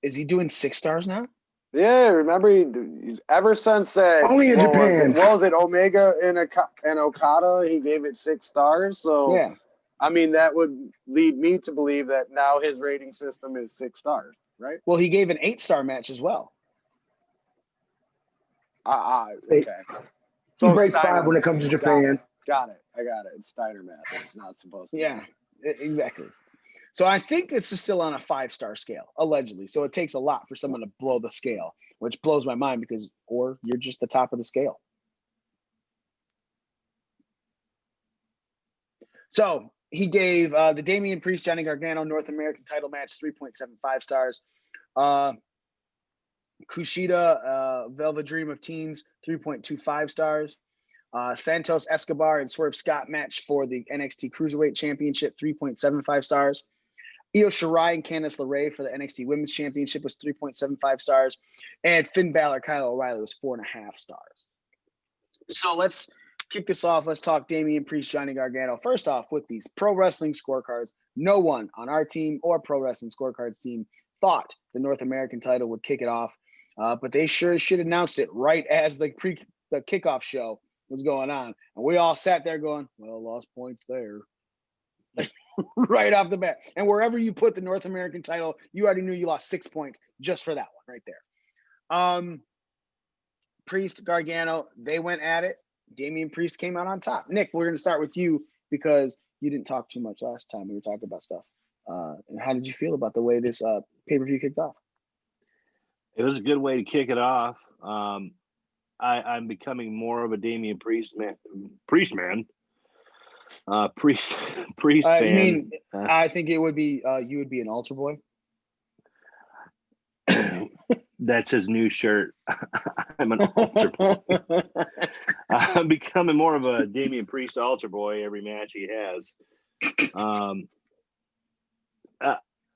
Speaker 2: Is he doing 6 stars now?
Speaker 7: Yeah, remember he's ever since
Speaker 11: only in Japan.
Speaker 7: What was it, Omega and Okada? He gave it 6 stars. So
Speaker 2: yeah,
Speaker 7: I mean that would lead me to believe that now his rating system is 6 stars, right?
Speaker 2: Well, he gave an 8-star match as well.
Speaker 7: Okay.
Speaker 11: So he breaks 5 when it comes to Japan.
Speaker 7: Got it. I got it. It's Steiner math. It's not supposed to.
Speaker 2: Yeah, exactly. So I think it's still on a 5-star scale, allegedly. So it takes a lot for someone to blow the scale, which blows my mind because, or you're just the top of the scale. So he gave the Damian Priest, Johnny Gargano North American title match 3.75 stars. Kushida, Velvet Dream of Teens, 3.25 stars. Santos Escobar and Swerve Scott match for the NXT Cruiserweight Championship, 3.75 stars. Io Shirai and Candice LeRae for the NXT Women's Championship was 3.75 stars. And Finn Balor, Kyle O'Reilly was 4.5 stars. So let's kick this off. Let's talk Damian Priest, Johnny Gargano. First off, with these pro wrestling scorecards, no one on our team or pro wrestling scorecards team thought the North American title would kick it off. But they sure should have announced it right as the kickoff show was going on. And we all sat there going, well, lost points there. Right off the bat. And wherever you put the North American title, you already knew you lost 6 points just for that one right there. Priest, Gargano, they went at it. Damian Priest came out on top. Nick, we're going to start with you because you didn't talk too much last time. We were talking about stuff. And how did you feel about the way this pay-per-view kicked off?
Speaker 10: It was a good way to kick it off. I'm becoming more of a Damian Priest man. Priest fan.
Speaker 2: You mean, I think it would be you would be an altar boy.
Speaker 10: That's his new shirt. I'm an altar boy. I'm becoming more of a Damian Priest altar boy every match he has.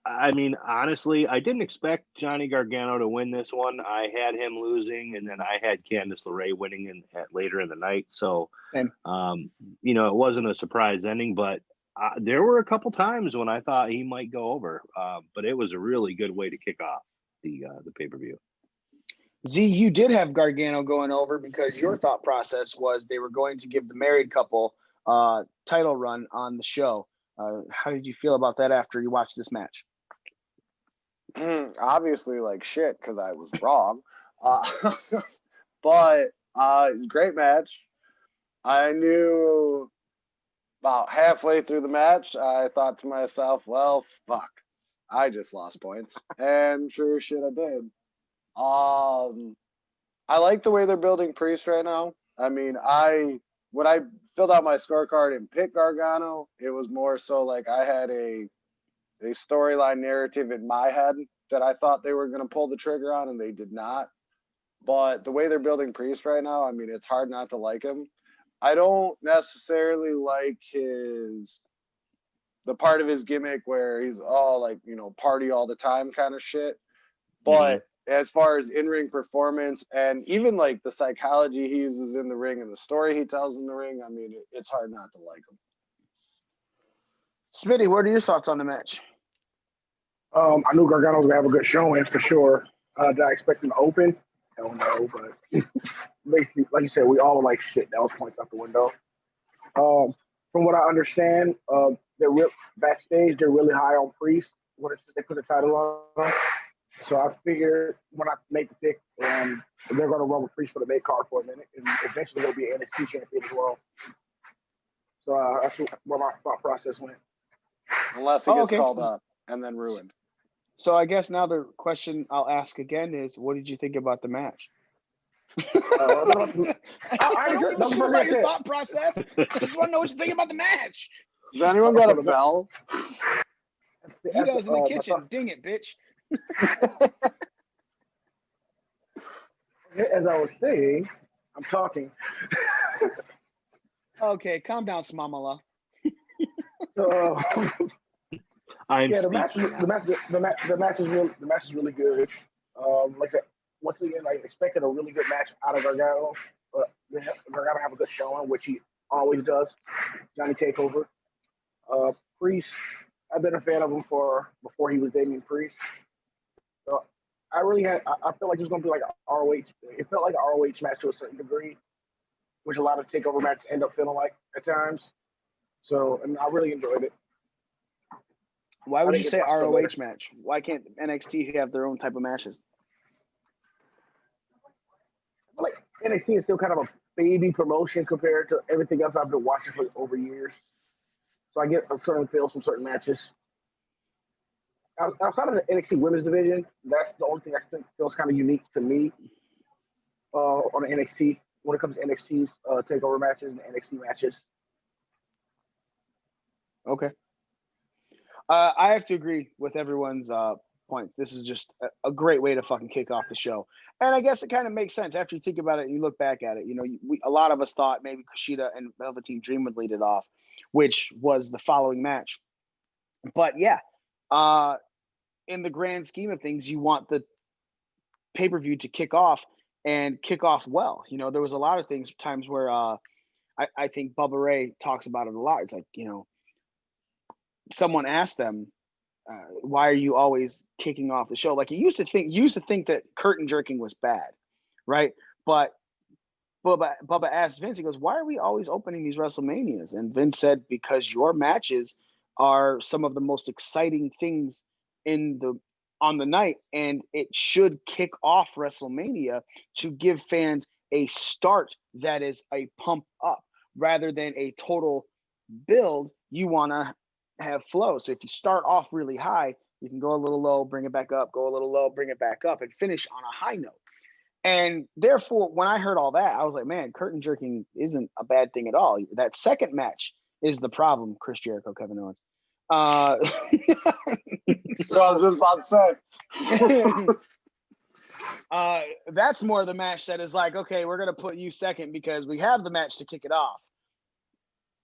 Speaker 10: I mean, honestly, I didn't expect Johnny Gargano to win this one. I had him losing, and then I had Candice LeRae winning later in the night. So,
Speaker 2: Same.
Speaker 10: you know, it wasn't a surprise ending, but there were a couple times when I thought he might go over. But it was a really good way to kick off the pay-per-view.
Speaker 2: Z, you did have Gargano going over because your thought process was they were going to give the married couple title run on the show. How did you feel about that after you watched this match?
Speaker 7: Obviously, like shit, because I was wrong. But great match. I knew about halfway through the match, I thought to myself, well, fuck. I just lost points. And sure shit I did. I like the way they're building Priest right now. I mean, when I filled out my scorecard and picked Gargano, it was more so like I had a storyline narrative in my head that I thought they were going to pull the trigger on, and they did not. But the way they're building Priest right now, I mean, it's hard not to like him. I don't necessarily like the part of his gimmick where he's all like, you know, party all the time kind of shit. But as far as in-ring performance and even like the psychology he uses in the ring and the story he tells in the ring, I mean, it's hard not to like him.
Speaker 2: Smitty, what are your thoughts on the match?
Speaker 11: I knew Gargano was going to have a good showing for sure. Did I expect him to open? Hell no, but basically, like you said, we all were like, shit, that was points out the window. From what I understand, backstage, they're really high on Priest when they put the title on. So I figured when I make the pick, they're going to run with Priest for the main card for a minute, and eventually he'll be an NXT champion as well. So that's where my thought process went.
Speaker 7: Unless he gets called up and then ruined.
Speaker 2: So I guess now the question I'll ask again is, what did you think about the match? I don't give a shit about your thought process. I just want to know what you think about the match.
Speaker 7: Does anyone got a bell?
Speaker 2: He does in the kitchen. Ding it, bitch.
Speaker 11: As I was saying, I'm talking.
Speaker 2: Okay, calm down, Smamala.
Speaker 11: The match is really good. Like I said, once again, I expected a really good match out of Gargano. Gargano have a good showing, which he always does. Johnny Takeover. Priest, I've been a fan of him before he was Damian Priest. So I felt like it was going to be like an ROH. It felt like an ROH match to a certain degree, which a lot of Takeover matches end up feeling like at times. So, and I really enjoyed it.
Speaker 2: Why would you say ROH match? Why can't NXT have their own type of matches?
Speaker 11: Like NXT is still kind of a baby promotion compared to everything else I've been watching for over years. So I get a certain feels from certain matches. Outside of the NXT women's division, that's the only thing I think feels kind of unique to me on the NXT when it comes to NXT's takeover matches and NXT matches.
Speaker 2: Okay. I have to agree with everyone's points. This is just a great way to fucking kick off the show. And I guess it kind of makes sense after you think about it and you look back at it. You know, a lot of us thought maybe Kushida and Velveteen Dream would lead it off, which was the following match. But yeah, in the grand scheme of things, you want the pay-per-view to kick off and kick off well. You know, there was a lot of times where I think Bubba Ray talks about it a lot. It's like, you know, someone asked them, why are you always kicking off the show? Like you used to think that curtain jerking was bad, right? But Bubba asked Vince, he goes, why are we always opening these WrestleManias? And Vince said, because your matches are some of the most exciting things on the night, and it should kick off WrestleMania to give fans a start that is a pump up rather than a total build. You want to have flow. So if you start off really high, you can go a little low, bring it back up, go a little low, bring it back up, and finish on a high note. And therefore, when I heard all that, I was like, man, curtain jerking isn't a bad thing at all. That second match is the problem, Chris Jericho, Kevin Owens.
Speaker 7: So I was just about to
Speaker 2: say. That's more the match that is like, okay, we're going to put you second because we have the match to kick it off.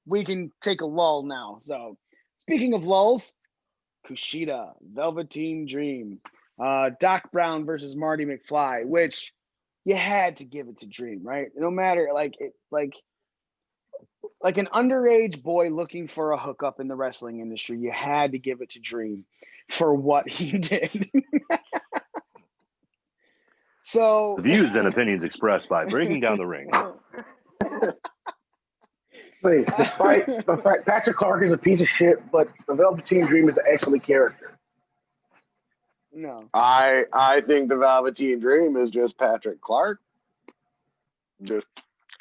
Speaker 2: We can take a lull now. So speaking of lulls, Kushida, Velveteen Dream, Doc Brown versus Marty McFly, which you had to give it to Dream, right? No matter like an underage boy looking for a hookup in the wrestling industry, you had to give it to Dream for what he did. So
Speaker 10: The views and opinions expressed by Breaking Down the Ring.
Speaker 11: Wait, despite the fact Patrick Clark is a piece of shit, but the Velveteen Dream is an excellent character.
Speaker 2: No.
Speaker 7: I think the Velveteen Dream is just Patrick Clark.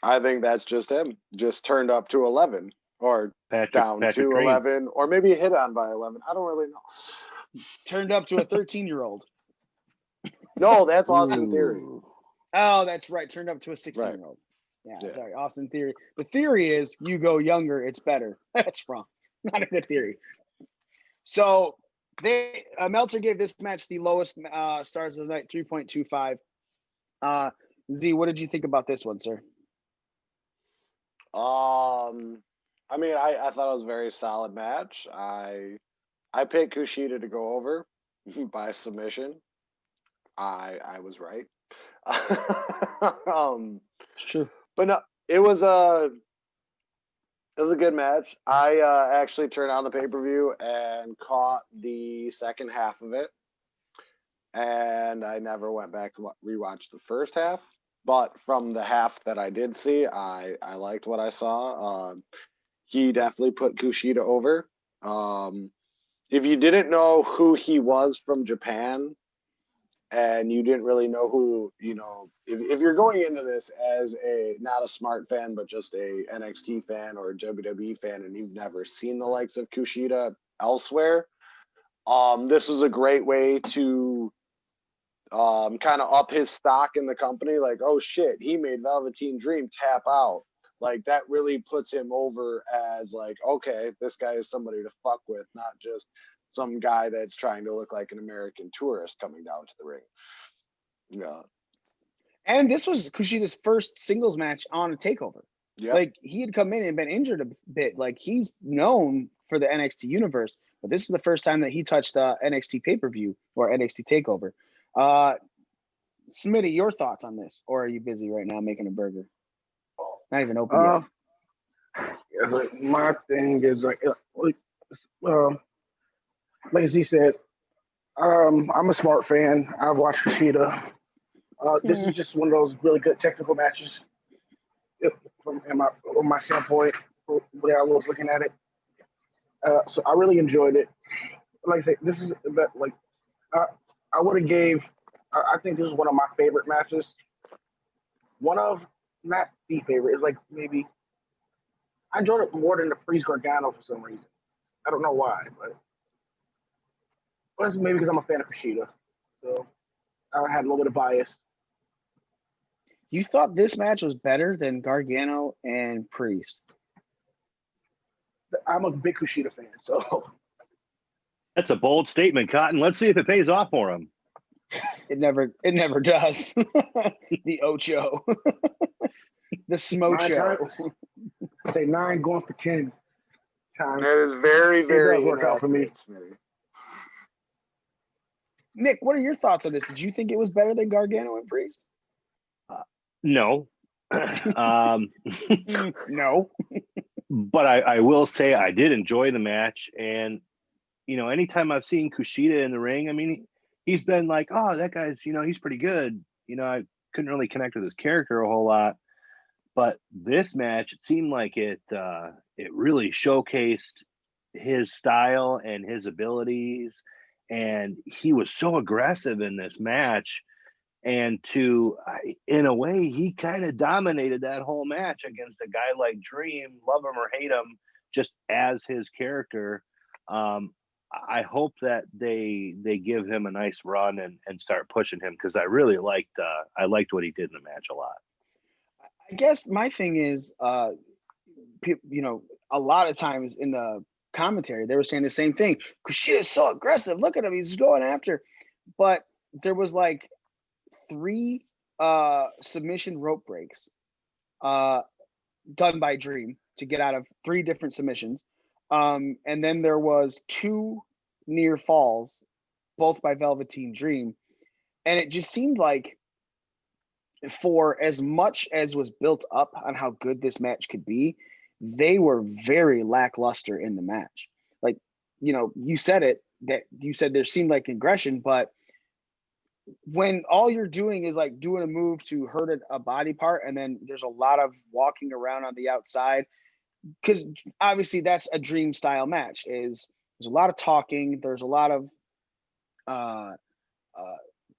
Speaker 7: I think that's just him. Just turned up to 11 or down to
Speaker 10: Dream.
Speaker 7: 11 or maybe hit on by 11. I don't really know.
Speaker 2: Turned up to a 13-year-old.
Speaker 7: No, that's Austin Theory.
Speaker 2: Oh, that's right. Turned up to a 16-year-old. Right. Yeah, sorry. Austin Theory. The theory is you go younger, it's better. That's wrong. Not a good theory. So Meltzer gave this match the lowest stars of the night, 3.25. Z, what did you think about this one, sir?
Speaker 7: I mean, I thought it was a very solid match. I picked Kushida to go over by submission. I was right.
Speaker 2: It's true.
Speaker 7: But no, it was a good match. I actually turned on the pay-per-view and caught the second half of it. And I never went back to rewatch the first half. But from the half that I did see, I liked what I saw. He definitely put Kushida over. If you didn't know who he was from Japan, and you didn't really know who, if you're going into this as not a smart fan, but just a NXT fan or a WWE fan, and you've never seen the likes of Kushida elsewhere, this is a great way to kind of up his stock in the company. Like, oh shit, he made Velveteen Dream tap out. Like, that really puts him over as like, okay, this guy is somebody to fuck with, not just some guy that's trying to look like an American tourist coming down to the ring. Yeah.
Speaker 2: And this was Kushida's first singles match on a takeover.
Speaker 7: Yeah.
Speaker 2: Like, he had come in and been injured a bit. Like, he's known for the NXT universe, but this is the first time that he touched NXT pay-per-view or NXT takeover. Smitty, your thoughts on this? Or are you busy right now making a burger? Not even open yet.
Speaker 11: Like, my thing is like Z said, I'm a smart fan. I've watched Kushida. This is just one of those really good technical matches from my standpoint, the way I was looking at it. So I really enjoyed it. Like I say, this is like I would have gave. I think this is one of my favorite matches. One of, not the favorite, is like maybe I enjoyed it more than the Priest Gargano for some reason. I don't know why, but it's maybe because I'm a fan of Kushida, so I had a little bit of bias.
Speaker 2: You thought this match was better than Gargano and Priest?
Speaker 11: I'm a big Kushida fan, so.
Speaker 10: That's a bold statement, Cotton. Let's see if it pays off for him.
Speaker 2: It never does. The Ocho. The Smocho.
Speaker 11: Say 9 going for 10 times.
Speaker 7: That is very, very
Speaker 11: work out for me.
Speaker 2: Nick, what are your thoughts on this? Did you think it was better than Gargano and Priest?
Speaker 10: No.
Speaker 2: No.
Speaker 10: But I will say I did enjoy the match. And, anytime I've seen Kushida in the ring, I mean, he's been like, oh, that guy's, he's pretty good. I couldn't really connect with his character a whole lot. But this match, it seemed like it really showcased his style and his abilities. And he was so aggressive in this match. And in a way, he kind of dominated that whole match against a guy like Dream, love him or hate him, just as his character. I hope that they give him a nice run and start pushing him, because I really liked what he did in the match a lot.
Speaker 2: I guess my thing is, a lot of times in the commentary, they were saying the same thing. Kushida is so aggressive. Look at him. He's going after. But there was like 3 submission rope breaks done by Dream to get out of 3 different submissions. And then there was 2 near falls, both by Velveteen Dream. And it just seemed like, for as much as was built up on how good this match could be, they were very lackluster in the match. Like, you said it, that you said there seemed like aggression, but when all you're doing is like doing a move to hurt a body part, and then there's a lot of walking around on the outside, because obviously that's a Dream style match. There's a lot of talking, there's a lot of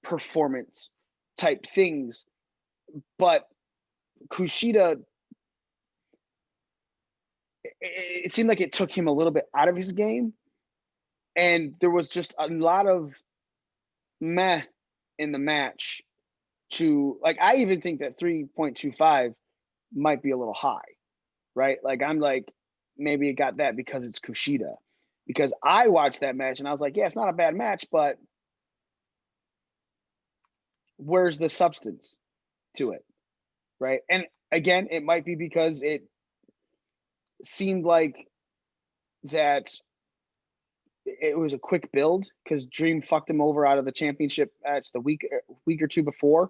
Speaker 2: performance type things, but Kushida, it seemed like it took him a little bit out of his game, and there was just a lot of meh in the match. To like, I even think that 3.25 might be a little high, right? Like, I'm like, maybe it got that because it's Kushida, because I watched that match and I was like, yeah, it's not a bad match, but where's the substance to it, right? And again, it might be because it seemed like that it was a quick build, because Dream fucked him over out of the championship match the week or two before.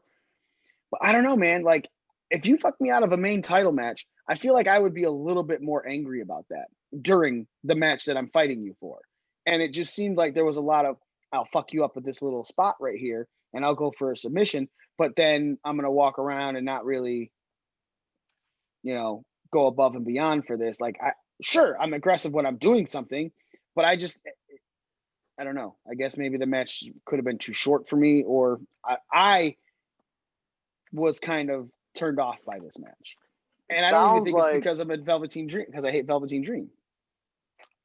Speaker 2: But I don't know, man. Like, if you fuck me out of a main title match, I feel like I would be a little bit more angry about that during the match that I'm fighting you for. And it just seemed like there was a lot of, I'll fuck you up at this little spot right here, and I'll go for a submission, but then I'm going to walk around and not really, go above and beyond for this. Like, sure, I'm aggressive when I'm doing something, but I don't know. I guess maybe the match could have been too short for me, or I was kind of turned off by this match. And I don't even think it's because I'm a Velveteen Dream, because I hate Velveteen Dream.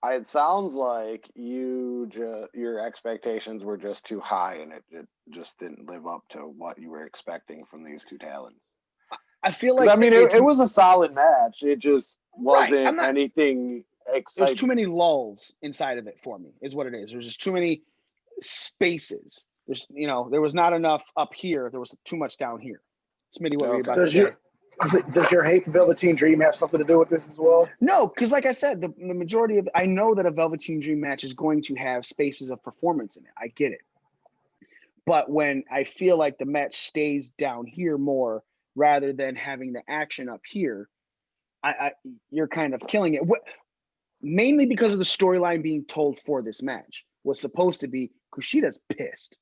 Speaker 7: It sounds like your expectations were just too high, and it just didn't live up to what you were expecting from these two talents.
Speaker 2: I feel like,
Speaker 7: I mean, it was a solid match. It just wasn't anything exciting.
Speaker 2: There's too many lulls inside of it for me, is what it is. There's just too many spaces. There was not enough up here. There was too much down here. Smitty, what were you about to say?
Speaker 11: Does your hate for Velveteen Dream have something to do with this as well?
Speaker 2: No, because like I said, the majority of, I know that a Velveteen Dream match is going to have spaces of performance in it. I get it. But when I feel like the match stays down here more rather than having the action up here, you're kind of killing it. Mainly because of the storyline being told for this match was supposed to be Kushida's pissed.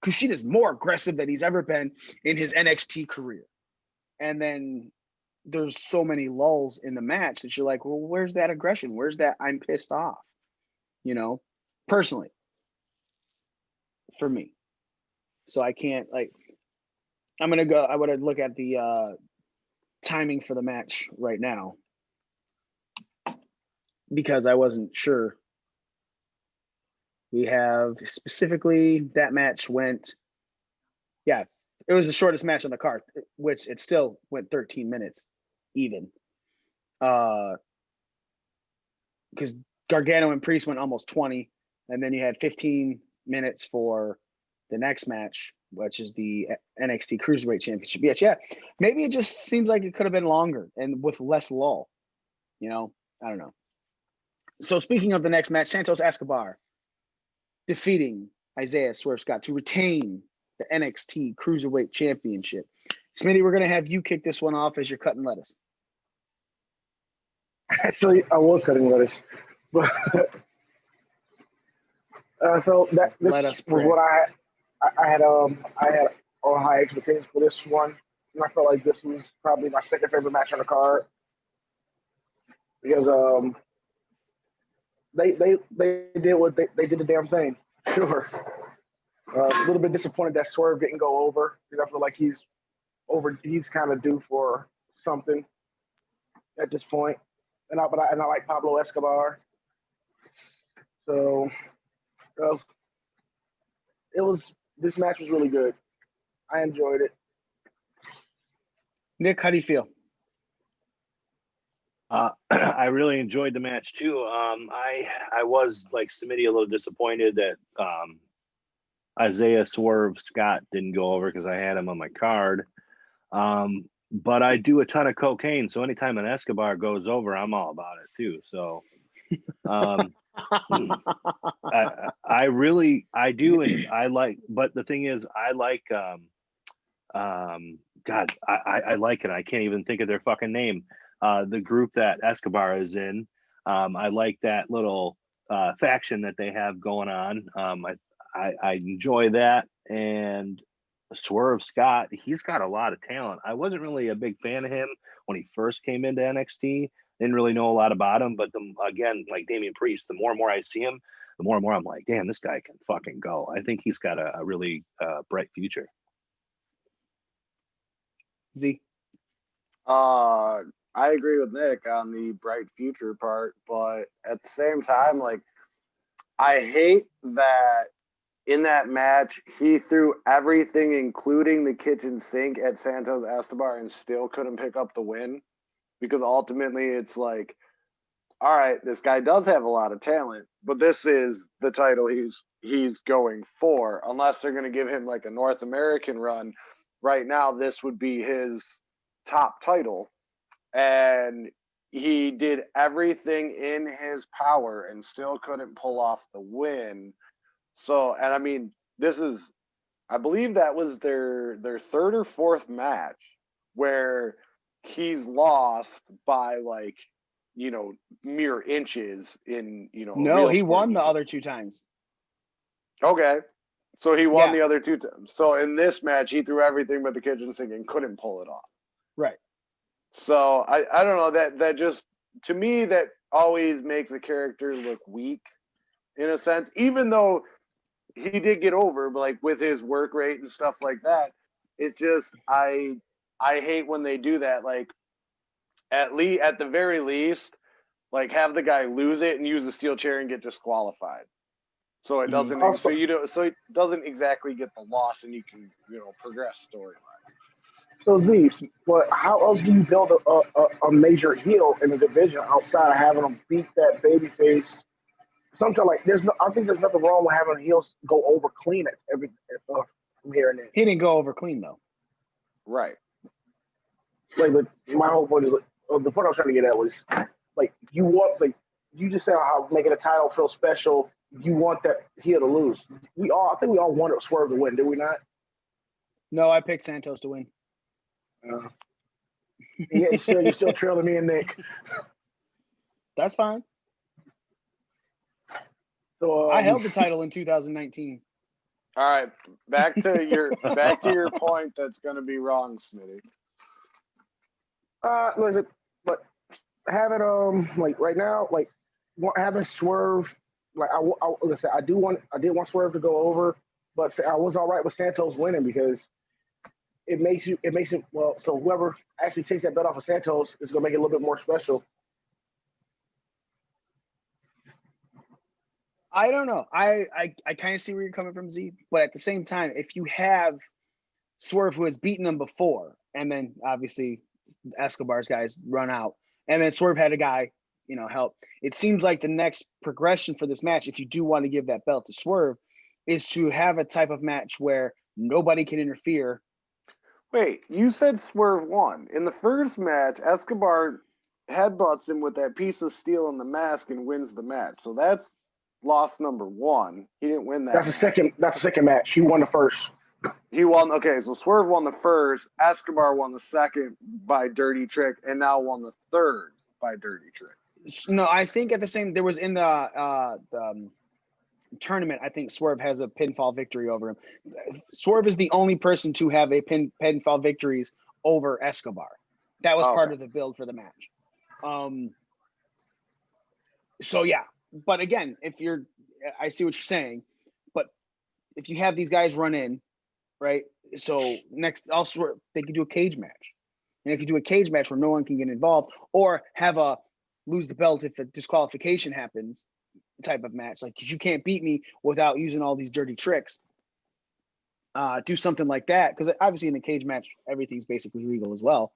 Speaker 2: Kushida's more aggressive than he's ever been in his NXT career. And then there's so many lulls in the match that you're like, well, where's that aggression? Where's that I'm pissed off? Personally, for me. So I can't, I'm going to look at the timing for the match right now, because I wasn't sure. We have specifically, that match went, it was the shortest match on the card, which it still went 13 minutes even. Because Gargano and Priest went almost 20, and then you had 15 minutes for the next match, which is the NXT Cruiserweight Championship. Yes, yeah. Maybe it just seems like it could have been longer and with less lull. I don't know. So speaking of the next match, Santos Escobar defeating Isaiah Swerve Scott to retain the NXT Cruiserweight Championship. Smitty, we're going to have you kick this one off as you're cutting lettuce.
Speaker 11: Actually, I was cutting lettuce, but so this was what I had all high expectations for this one, and I felt like this was probably my second favorite match on the card, because they did what they did the damn thing. Sure. A little bit disappointed that Swerve didn't go over, because I feel like he's kind of due for something at this point. And I like Pablo Escobar. So this match was really good. I enjoyed it.
Speaker 2: Nick, how do you feel?
Speaker 10: I really enjoyed the match too. I was like Smitty, a little disappointed that Isaiah Swerve Scott didn't go over, because I had him on my card. But I do a ton of cocaine, so anytime an Escobar goes over, I'm all about it too. So I really, I do, and I like. But the thing is, I like. God, I like it. I can't even think of their fucking name. The group that Escobar is in. I like that little faction that they have going on. I enjoy that, and Swerve Scott, he's got a lot of talent. I wasn't really a big fan of him when he first came into NXT. Didn't really know a lot about him, but again, like Damian Priest, the more and more I see him, the more and more I'm like, damn, this guy can fucking go. I think he's got a really bright future.
Speaker 2: Z.
Speaker 7: I agree with Nick on the bright future part, but at the same time, like, I hate that in that match he threw everything, including the kitchen sink, at Santos Escobar and still couldn't pick up the win, because ultimately it's like, all right, this guy does have a lot of talent, but this is the title he's going for. Unless they're going to give him like a North American run, right now this would be his top title. And he did everything in his power and still couldn't pull off the win. So, and I mean, this is, I believe that was their third or fourth match where he's lost by like, you know, mere inches in, you know.
Speaker 2: No, he won the other 2 times.
Speaker 7: Okay. So he won the other 2 times. So in this match, he threw everything but the kitchen sink and couldn't pull it off.
Speaker 2: Right.
Speaker 7: So I don't know, that just, to me, that always makes the character look weak in a sense, even though he did get over, but like with his work rate and stuff like that. It's just, I hate when they do that. Like, at the very least, like, have the guy lose it and use the steel chair and get disqualified. So it doesn't so it doesn't exactly get the loss, and you can, you know, progress storyline.
Speaker 11: So Z, but how else do you build a major heel in the division outside of having them beat that babyface? Sometimes, like, I think there's nothing wrong with having heels go over clean at every from here and there.
Speaker 2: He didn't go over clean though.
Speaker 7: Right.
Speaker 11: Like, my whole point is, the point I was trying to get at was, like, you just said how making a title feel special. You want that heel to lose. I think we all wanted Swerve to win, did we not?
Speaker 2: No, I picked Santos to win.
Speaker 11: Yeah, you're still trailing me and Nick.
Speaker 2: That's fine.
Speaker 11: So
Speaker 2: I held the title in 2019.
Speaker 7: All right, back to your point. That's going to be wrong, Smitty.
Speaker 11: But having like right now, like having Swerve, like I did want Swerve to go over, but I was all right with Santos winning because it makes it well. So whoever actually takes that belt off of Santos is going to make it a little bit more special.
Speaker 2: I don't know. I kind of see where you're coming from, Z. But at the same time, if you have Swerve who has beaten them before, and then obviously Escobar's guys run out, and then Swerve had a guy, you know, help. It seems like the next progression for this match, if you do want to give that belt to Swerve, is to have a type of match where nobody can interfere.
Speaker 7: Wait, you said Swerve won. In the first match, Escobar headbutts him with that piece of steel in the mask and wins the match. So that's loss number 1. He didn't win that.
Speaker 11: That's the second match. He won the first.
Speaker 7: He won. Okay, so Swerve won the first. Escobar won the second by dirty trick, and now won the third by dirty trick.
Speaker 2: No, I think there was in the tournament, I think Swerve has a pinfall victory over him. Swerve is the only person to have a pinfall victories over Escobar. That was part of the build for the match. So yeah, but again, I see what you're saying, but if you have these guys run in, right? So next, also they could do a cage match, and if you do a cage match where no one can get involved, or have a lose the belt if a disqualification happens type of match, like, because you can't beat me without using all these dirty tricks. Do something like that, because obviously in a cage match everything's basically legal as well.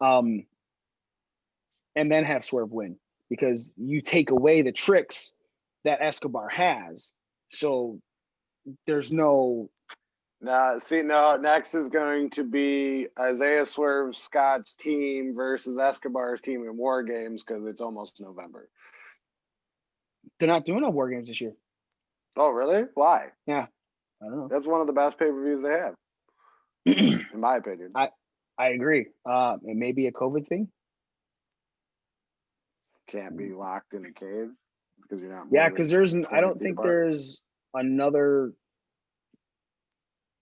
Speaker 2: And then have Swerve win, because you take away the tricks that Escobar has. So there's no.
Speaker 7: Next is going to be Isaiah Swerve Scott's team versus Escobar's team in War Games, because it's almost November.
Speaker 2: They're not doing no War Games this year.
Speaker 7: Oh, really? Why?
Speaker 2: Yeah, I don't know.
Speaker 7: That's one of the best pay-per-views they have, in my opinion.
Speaker 2: I agree. It may be a COVID thing.
Speaker 7: Can't be locked in a cage because you're not.
Speaker 2: Yeah, because I don't think there's another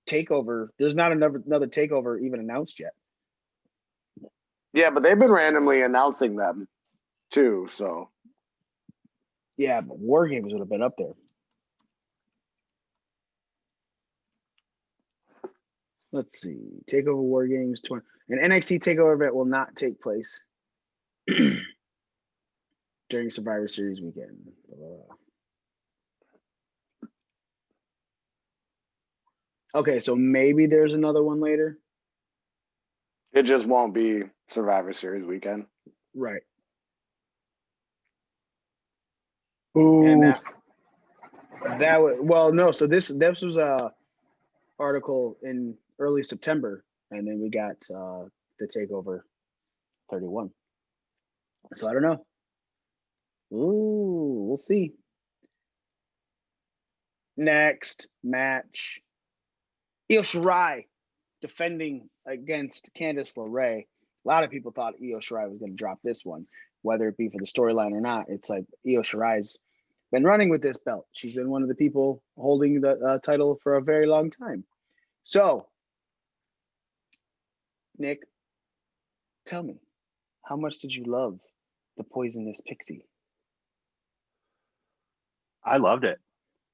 Speaker 2: takeover. There's not another takeover even announced yet.
Speaker 7: Yeah, but they've been randomly announcing them too. So
Speaker 2: yeah, but War Games would have been up there. Let's see. Takeover War Games 20. An NXT Takeover event will not take place during Survivor Series weekend. Okay, so maybe there's another one later.
Speaker 7: It just won't be Survivor Series weekend.
Speaker 2: Right.
Speaker 11: Ooh.
Speaker 2: And that was, well, no. So this was a article in early September, and then we got the Takeover 31. So I don't know. Ooh, we'll see. Next match. Io Shirai defending against Candice LeRae. A lot of people thought Io Shirai was going to drop this one, whether it be for the storyline or not. It's like Io Shirai's been running with this belt. She's been one of the people holding the title for a very long time. So, Nick, tell me, how much did you love the Poisonous Pixie?
Speaker 10: I loved it.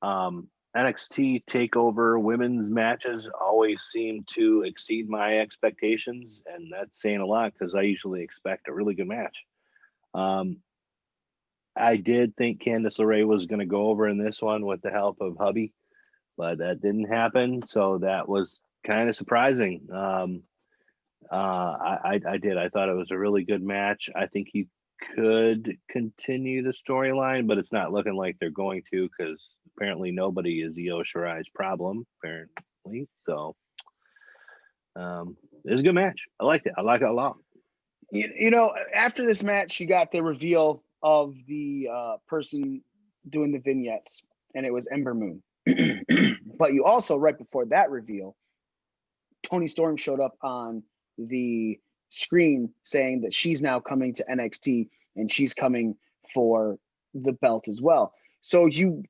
Speaker 10: NXT TakeOver women's matches always seem to exceed my expectations, and that's saying a lot because I usually expect a really good match. I did think Candice LeRae was going to go over in this one with the help of hubby, but that didn't happen, so that was kind of surprising. I did. I thought it was a really good match. I think you could continue the storyline, but it's not looking like they're going to because apparently nobody is Io Shirai's problem, apparently. So it was a good match. I liked it. I like it a lot.
Speaker 2: You know, after this match, you got the reveal of the person doing the vignettes, and it was Ember Moon. But you also, right before that reveal, Toni Storm showed up on the screen saying that she's now coming to NXT and she's coming for the belt as well. So you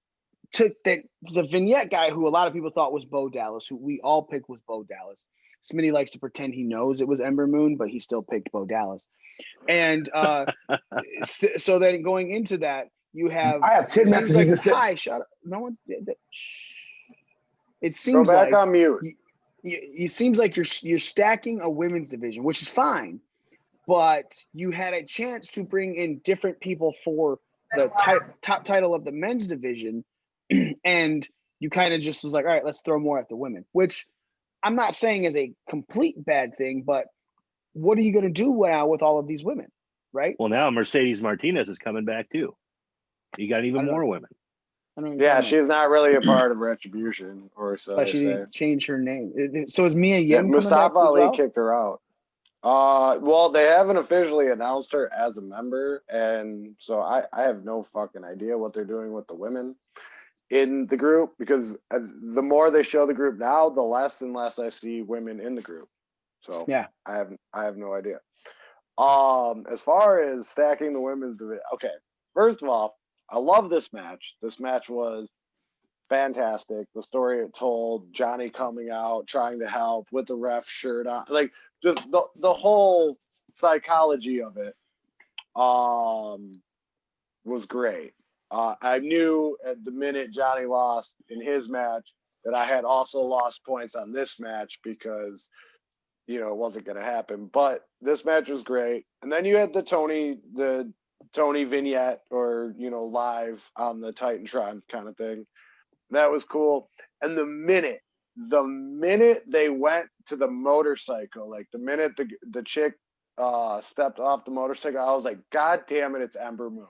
Speaker 2: took the vignette guy who a lot of people thought was Bo Dallas, who we all picked was Bo Dallas. Smitty likes to pretend he knows it was Ember Moon, but he still picked Bo Dallas. And so then going into that, you have.
Speaker 11: I have 10 matches.
Speaker 2: Like, hi, shut up. No one. It seems
Speaker 7: go back
Speaker 2: like
Speaker 7: on mute.
Speaker 2: It seems like you're stacking a women's division, which is fine, but you had a chance to bring in different people for the top title of the men's division, and you kind of just was like, all right, let's throw more at the women, which I'm not saying is a complete bad thing, but what are you going to do now with all of these women, right?
Speaker 10: Well, now Mercedes Martinez is coming back too. You got even more women.
Speaker 7: Yeah, she's not really a part of Retribution, or so
Speaker 2: but she didn't change her name. So is Mia Yim
Speaker 7: Mustafa Ali
Speaker 2: well?
Speaker 7: kicked her out. Well, they haven't officially announced her as a member, and so I have no fucking idea what they're doing with the women in the group, because the more they show the group now, the less and less I see women in the group. So
Speaker 2: yeah,
Speaker 7: I have no idea. As far as stacking the women's division, okay. First of all, I love this match. This match was fantastic. The story it told, Johnny coming out, trying to help with the ref shirt on, like just the whole psychology of it was great. I knew at the minute Johnny lost in his match that I had also lost points on this match because, you know, it wasn't going to happen. But this match was great. And then you had the Tony vignette, or, you know, live on the Titantron kind of thing. That was cool. And the minute they went to the motorcycle, like the minute the chick stepped off the motorcycle, I was like, God damn it, it's Ember Moon.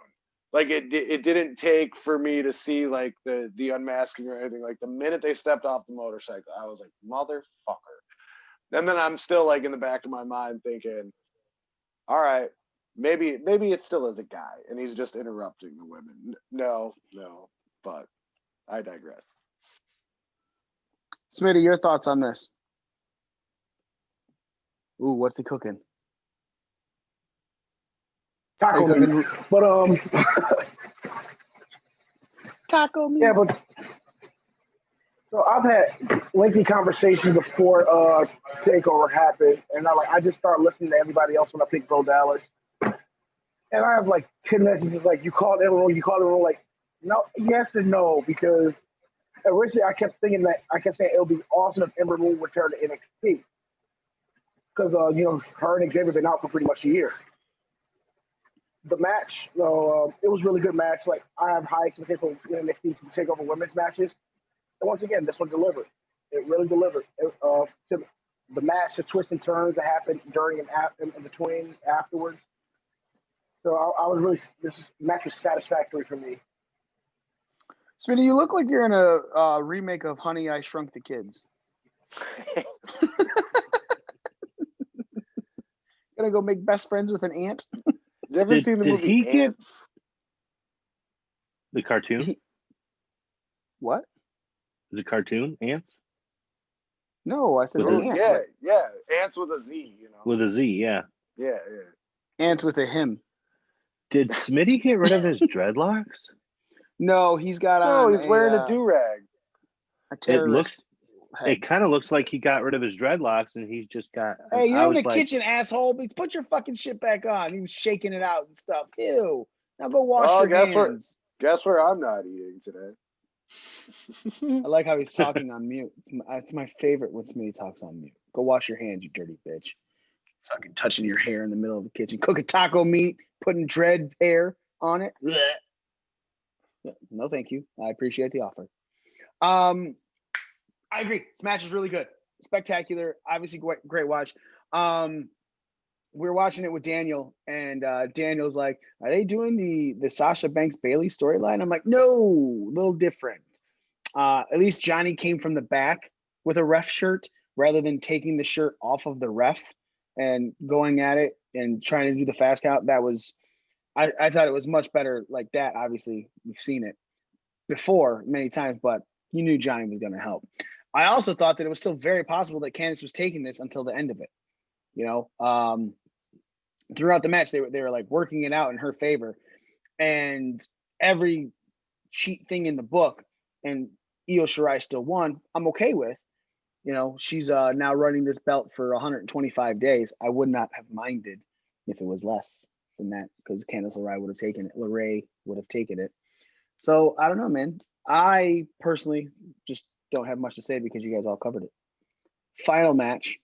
Speaker 7: Like it didn't take for me to see like the unmasking or anything. Like the minute they stepped off the motorcycle, I was like, motherfucker. And then I'm still like in the back of my mind thinking, all right, maybe it still is a guy and he's just interrupting the women. No, but I digress.
Speaker 2: Smitty, your thoughts on this? Ooh, what's he cooking?
Speaker 11: Taco meat. But
Speaker 2: taco meat.
Speaker 11: Yeah, but so I've had lengthy conversations before Takeover happened, and I just start listening to everybody else when I pick Bro Dallas. And I have like 10 messages like, you called everyone, like, no, yes and no, because originally I kept saying it would be awesome if Ember Moon returned to NXT. Because, her and Xavier have been out for pretty much a year. The match, it was a really good match. Like, I have high expectations for NXT to take over women's matches. And once again, this one delivered. It really delivered. To the match, the twists and turns that happened during and after, in between, afterwards. So I was really, this match was satisfactory for me.
Speaker 2: Smitty, you look like you're in a remake of Honey, I Shrunk the Kids. Gonna go make best friends with an ant?
Speaker 7: You ever seen the movie Ants?
Speaker 10: The cartoon?
Speaker 2: What?
Speaker 10: The cartoon, Ants?
Speaker 2: No, I said
Speaker 10: with
Speaker 2: the ant.
Speaker 7: Yeah, yeah. Ants with a Z,
Speaker 10: With a Z, yeah.
Speaker 7: Yeah.
Speaker 2: Ants with a him.
Speaker 10: Did Smitty get rid of his dreadlocks?
Speaker 2: No, he's got
Speaker 7: on. No, he's wearing a do-rag.
Speaker 2: A terrorist.
Speaker 10: It kind of looks like he got rid of his dreadlocks and he's just got.
Speaker 2: Hey, you're in the kitchen, asshole. Put your fucking shit back on. He was shaking it out and stuff. Ew. Now go wash your hands.
Speaker 7: Guess where I'm not eating today.
Speaker 2: I like how he's talking on mute. It's my favorite when somebody talks on mute. Go wash your hands, you dirty bitch. Fucking touching your hair in the middle of the kitchen. Cooking taco meat, putting dread hair on it. Blech. No, thank you. I appreciate the offer. I agree. This match is really good. Spectacular. Obviously, great watch. We're watching it with Daniel, and Daniel's like, are they doing the Sasha Banks Bailey storyline? I'm like, no, a little different. At least Johnny came from the back with a ref shirt rather than taking the shirt off of the ref and going at it and trying to do the fast count. That was, I thought it was much better like that. Obviously, we've seen it before many times, but you knew Johnny was going to help. I also thought that it was still very possible that Candice was taking this until the end of it. Throughout the match, they were like working it out in her favor, and every cheat thing in the book, and Io Shirai still won. I'm okay with. She's now running this belt for 125 days. I would not have minded if it was less than that because Candice LeRae would have taken it. LeRae would have taken it. So I don't know, man. I personally just don't have much to say because you guys all covered it. Final match,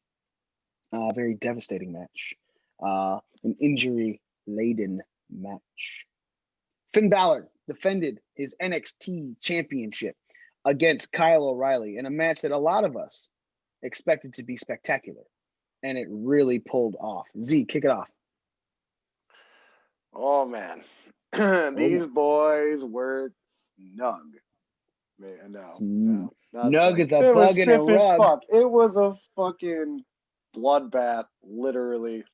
Speaker 2: very devastating match, an injury-laden match. Finn Balor defended his NXT championship against Kyle O'Reilly in a match that a lot of us expected to be spectacular, and it really pulled off. Z, kick it off.
Speaker 7: Oh, man. These boys were snug. Man, no.
Speaker 2: Nug is a bug in a rug.
Speaker 7: Fuck. It was a fucking bloodbath, literally.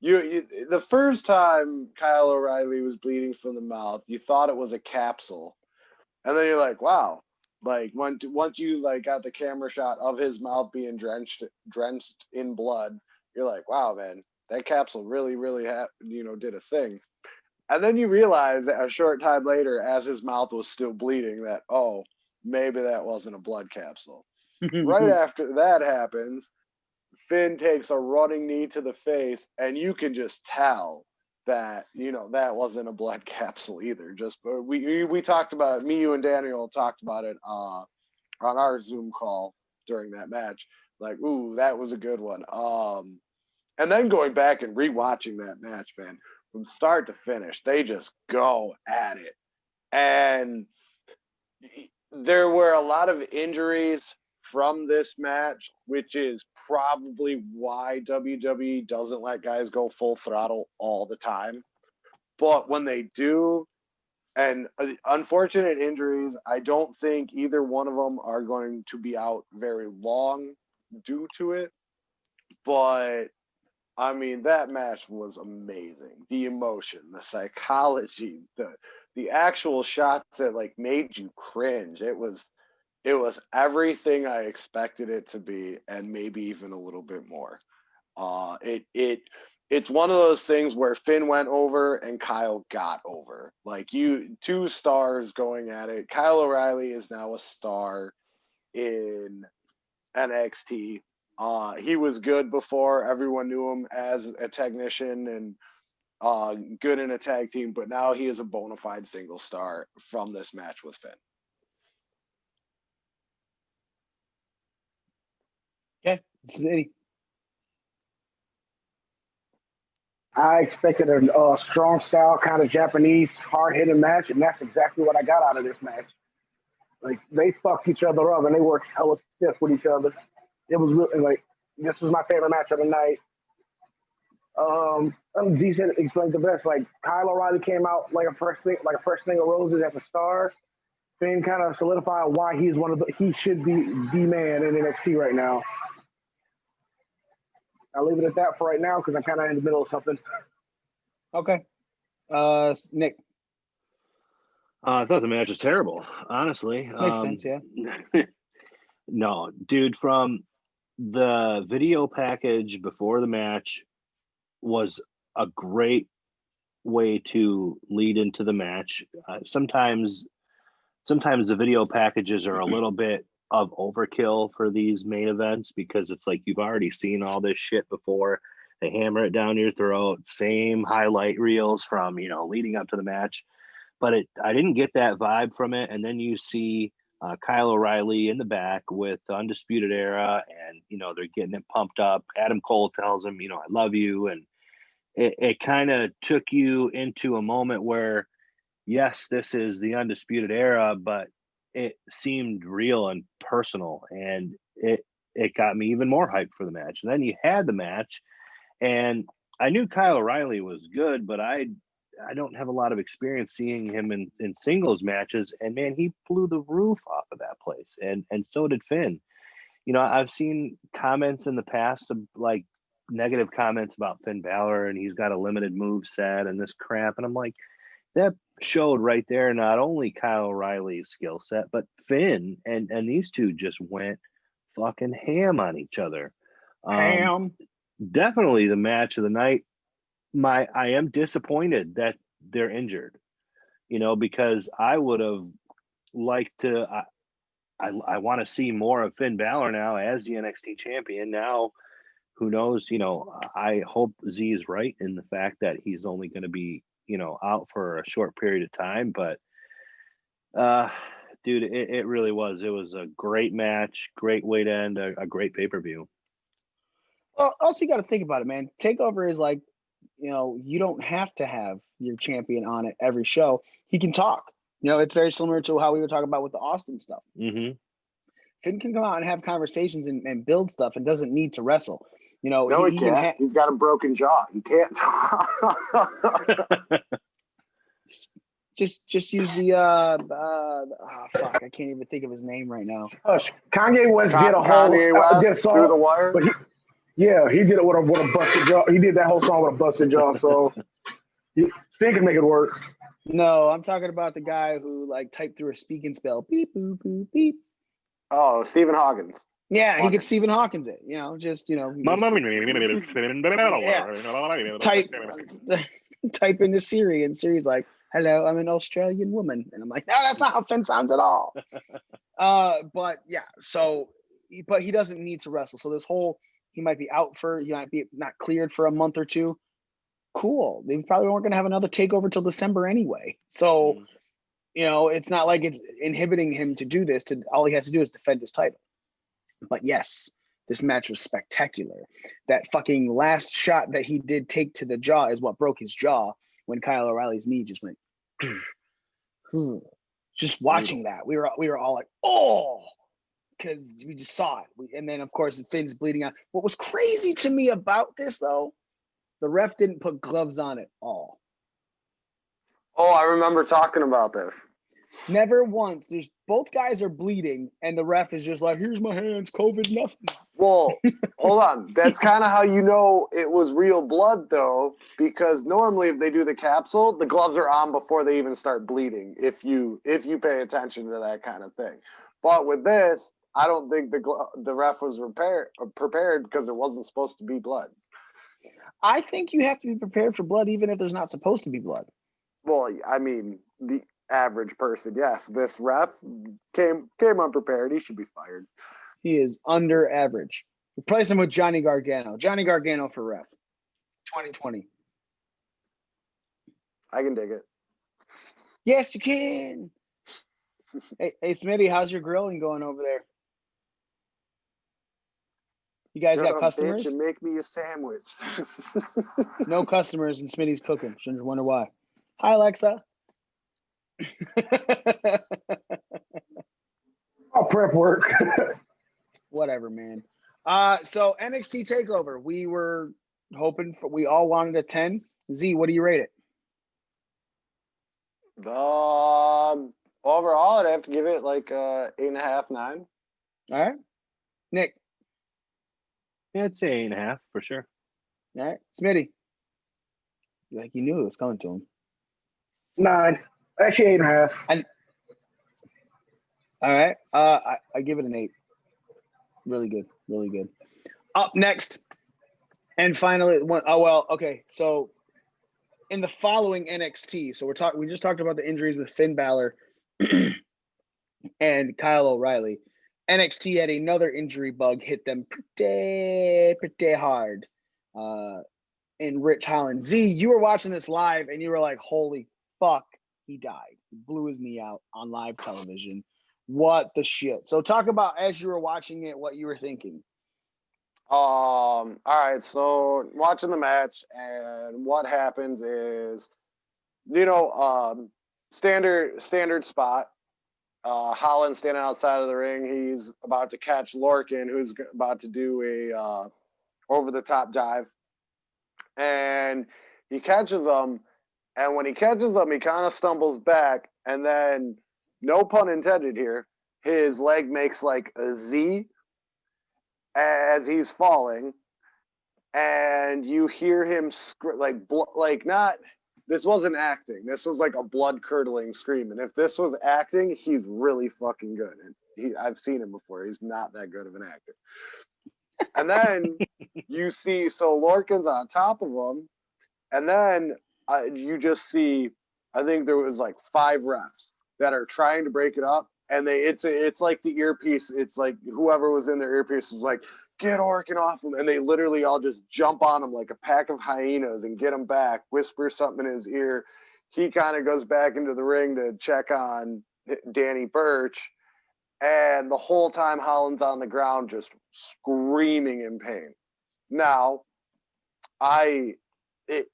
Speaker 7: You the first time Kyle O'Reilly was bleeding from the mouth, you thought it was a capsule. And then you're like, wow. Like once you like got the camera shot of his mouth being drenched in blood, you're like, wow, man, that capsule really did a thing. And then you realize that a short time later, as his mouth was still bleeding, that maybe that wasn't a blood capsule. Right after that happens, Finn takes a running knee to the face, and you can just tell that that wasn't a blood capsule either. Just we talked about it, me, you, and Daniel talked about it on our Zoom call during that match. Like, ooh, that was a good one. And then going back and rewatching that match, man, from start to finish, they just go at it, and there were a lot of injuries from this match, which is probably why WWE doesn't let guys go full throttle all the time. But when they do, and unfortunate injuries, I don't think either one of them are going to be out very long due to it. But I mean, that match was amazing. The emotion, the psychology, the actual shots that like made you cringe. It was everything I expected it to be, and maybe even a little bit more. It's one of those things where Finn went over and Kyle got over. Like two stars going at it. Kyle O'Reilly is now a star in NXT. He was good before. Everyone knew him as a technician and good in a tag team, but now he is a bona fide single star from this match with Finn.
Speaker 2: Okay, Smitty.
Speaker 11: I expected a strong style, kind of Japanese, hard-hitting match, and that's exactly what I got out of this match. Like, they fucked each other up, and they worked hella stiff with each other. It was really, like, this was my favorite match of the night. Decent explained the best. Like, Kyle O'Reilly came out like a first thing of roses as a star. Finn kind of solidified why he should be the man in NXT right now. I'll leave it at that for right now because I'm kind of in the middle of something.
Speaker 2: Okay. Nick.
Speaker 10: I thought the match was terrible, honestly.
Speaker 2: Makes sense, yeah.
Speaker 10: No, dude, from the video package before the match was a great way to lead into the match. Sometimes the video packages are a little bit of overkill for these main events because it's like you've already seen all this shit before. They hammer it down your throat, same highlight reels from, leading up to the match. But I didn't get that vibe from it. And then you see Kyle O'Reilly in the back with the Undisputed Era, and, they're getting it pumped up. Adam Cole tells him, I love you. And it kind of took you into a moment where, yes, this is the Undisputed Era, but it seemed real and personal, and it got me even more hyped for the match. And then you had the match, and I knew Kyle O'Reilly was good, but I don't have a lot of experience seeing him in singles matches, and man, he blew the roof off of that place, and so did Finn. I've seen comments in the past of like negative comments about Finn Balor, and he's got a limited move set and this crap, and I'm like, that showed right there not only Kyle O'Reilly's skill set, but Finn, and these two just went fucking ham on each other. Definitely the match of the night. I am disappointed that they're injured, because I would have liked to. I want to see more of Finn Balor now as the NXT champion. Now, who knows? I hope Z is right in the fact that he's only going to be out for a short period of time. But dude, it really was. It was a great match, great way to end a great pay-per-view.
Speaker 2: Well, also you got to think about it, man. TakeOver is like, you don't have to have your champion on it every show. He can talk. It's very similar to how we were talking about with the Austin stuff.
Speaker 10: Mm-hmm.
Speaker 2: Finn can come out and have conversations and build stuff and doesn't need to wrestle.
Speaker 7: No, he can't. He's got a broken jaw. He can't talk.
Speaker 2: Just use the fuck, I can't even think of his name right now.
Speaker 11: Kanye West did a whole
Speaker 7: Kanye West
Speaker 11: song,
Speaker 7: Through the Wire.
Speaker 11: But he did it with a busted jaw. He did that whole song with a busted jaw. So Finn can make it work.
Speaker 2: No, I'm talking about the guy who like typed through a speaking spell. Beep boop boop beep.
Speaker 7: Oh, Stephen Hawkins.
Speaker 2: Yeah, he could Stephen Hawkins it. Type into Siri, and Siri's like, "Hello, I'm an Australian woman," and I'm like, "No, that's not how Finn sounds at all." But yeah, but he doesn't need to wrestle. So this whole he might be not cleared for a month or two. Cool. They probably weren't going to have another takeover till December anyway. So, it's not like it's inhibiting him to do this. All he has to do is defend his title. But yes, this match was spectacular. That fucking last shot that he did take to the jaw is what broke his jaw when Kyle O'Reilly's knee just went. Just watching that, we were all like, oh, because we just saw it. And then of course Finn's bleeding out. What was crazy to me about this though, the ref didn't put gloves on at all.
Speaker 7: Oh, I remember talking about this.
Speaker 2: Never once. There's both guys are bleeding, and the ref is just like, "Here's my hands, COVID, nothing."
Speaker 7: Well, hold on. That's kind of how you know it was real blood, though, because normally if they do the capsule, the gloves are on before they even start bleeding. If you pay attention to that kind of thing, but with this, I don't think the ref was prepared because there wasn't supposed to be blood.
Speaker 2: I think you have to be prepared for blood, even if there's not supposed to be blood.
Speaker 7: Well, I mean, the average person, yes. This ref came unprepared. He should be fired.
Speaker 2: He is under average. Replace him with Johnny Gargano. Johnny Gargano for ref. 2020.
Speaker 7: I can dig it.
Speaker 2: Yes, you can. Hey, Smitty, how's your grilling going over there? You guys got customers?
Speaker 7: Bitch, and make me a sandwich.
Speaker 2: No customers, and Smitty's cooking. Shouldn't wonder why. Hi, Alexa.
Speaker 11: Oh, prep work.
Speaker 2: Whatever, man. So NXT TakeOver. We were hoping for. We all wanted a 10. Z, what do you rate it?
Speaker 7: Overall, I'd have to give it like 8.5, 9.
Speaker 2: All right, Nick.
Speaker 10: Yeah, I'd say 8.5 for sure.
Speaker 2: All right, Smitty. Like you knew it was coming to him.
Speaker 11: 9. Actually, 8.5.
Speaker 2: All right. I give it an 8. Really good. Really good. Up next, and finally, okay. So, in the following NXT, so we just talked about the injuries with Finn Balor and Kyle O'Reilly. NXT had another injury bug hit them pretty hard. In Rich Holland. Z, you were watching this live, and you were like, "Holy fuck, he died! He blew his knee out on live television." What the shit? So talk about as you were watching it, what you were thinking.
Speaker 7: All right, so watching the match, and what happens is, standard spot. Holland standing outside of the ring. He's about to catch Lorcan, who's about to do a over-the-top dive, and he catches him. And when he catches him, he kind of stumbles back, and then, no pun intended here, his leg makes like a Z as he's falling, and you hear him this wasn't acting. This was like a blood-curdling scream. And if this was acting, he's really fucking good. And I've seen him before. He's not that good of an actor. And then you see, so Lorcan's on top of him, and then you just see, I think there was like 5 refs that are trying to break it up, and it's like the earpiece. It's like whoever was in their earpiece was like, "Get Orkin off him," and they literally all just jump on him like a pack of hyenas and get him back, whisper something in his ear. He kind of goes back into the ring to check on Danny Burch, and the whole time Holland's on the ground just screaming in pain. Now, it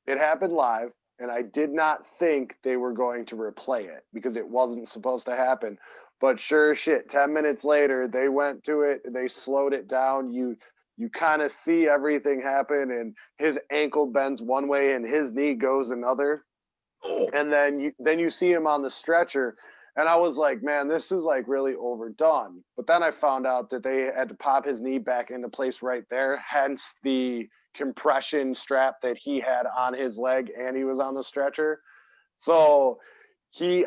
Speaker 7: happened live, and I did not think they were going to replay it because it wasn't supposed to happen. But sure shit, 10 minutes later, they went to it. They slowed it down. You kind of see everything happen, and his ankle bends one way and his knee goes another. And then you see him on the stretcher, and I was like, man, this is like really overdone. But then I found out that they had to pop his knee back into place right there, hence the compression strap that he had on his leg, and he was on the stretcher. So he's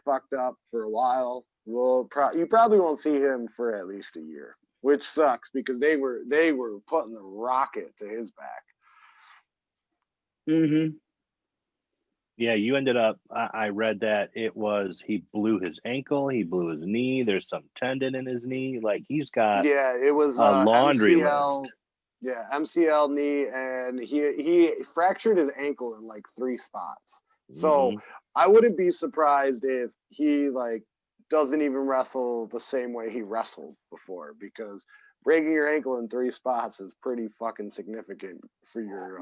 Speaker 7: fucked up for a while. You probably won't see him for at least a year, which sucks because they were putting the rocket to his back.
Speaker 2: Mm-hmm.
Speaker 10: Yeah, you ended up, I read that it was, he blew his ankle, he blew his knee, there's some tendon in his knee, like he's got
Speaker 7: it was
Speaker 10: a laundry
Speaker 7: MCL,
Speaker 10: list.
Speaker 7: Yeah, MCL knee, and he fractured his ankle in like 3 spots. So I wouldn't be surprised if he like doesn't even wrestle the same way he wrestled before, because breaking your ankle in 3 spots is pretty fucking significant for your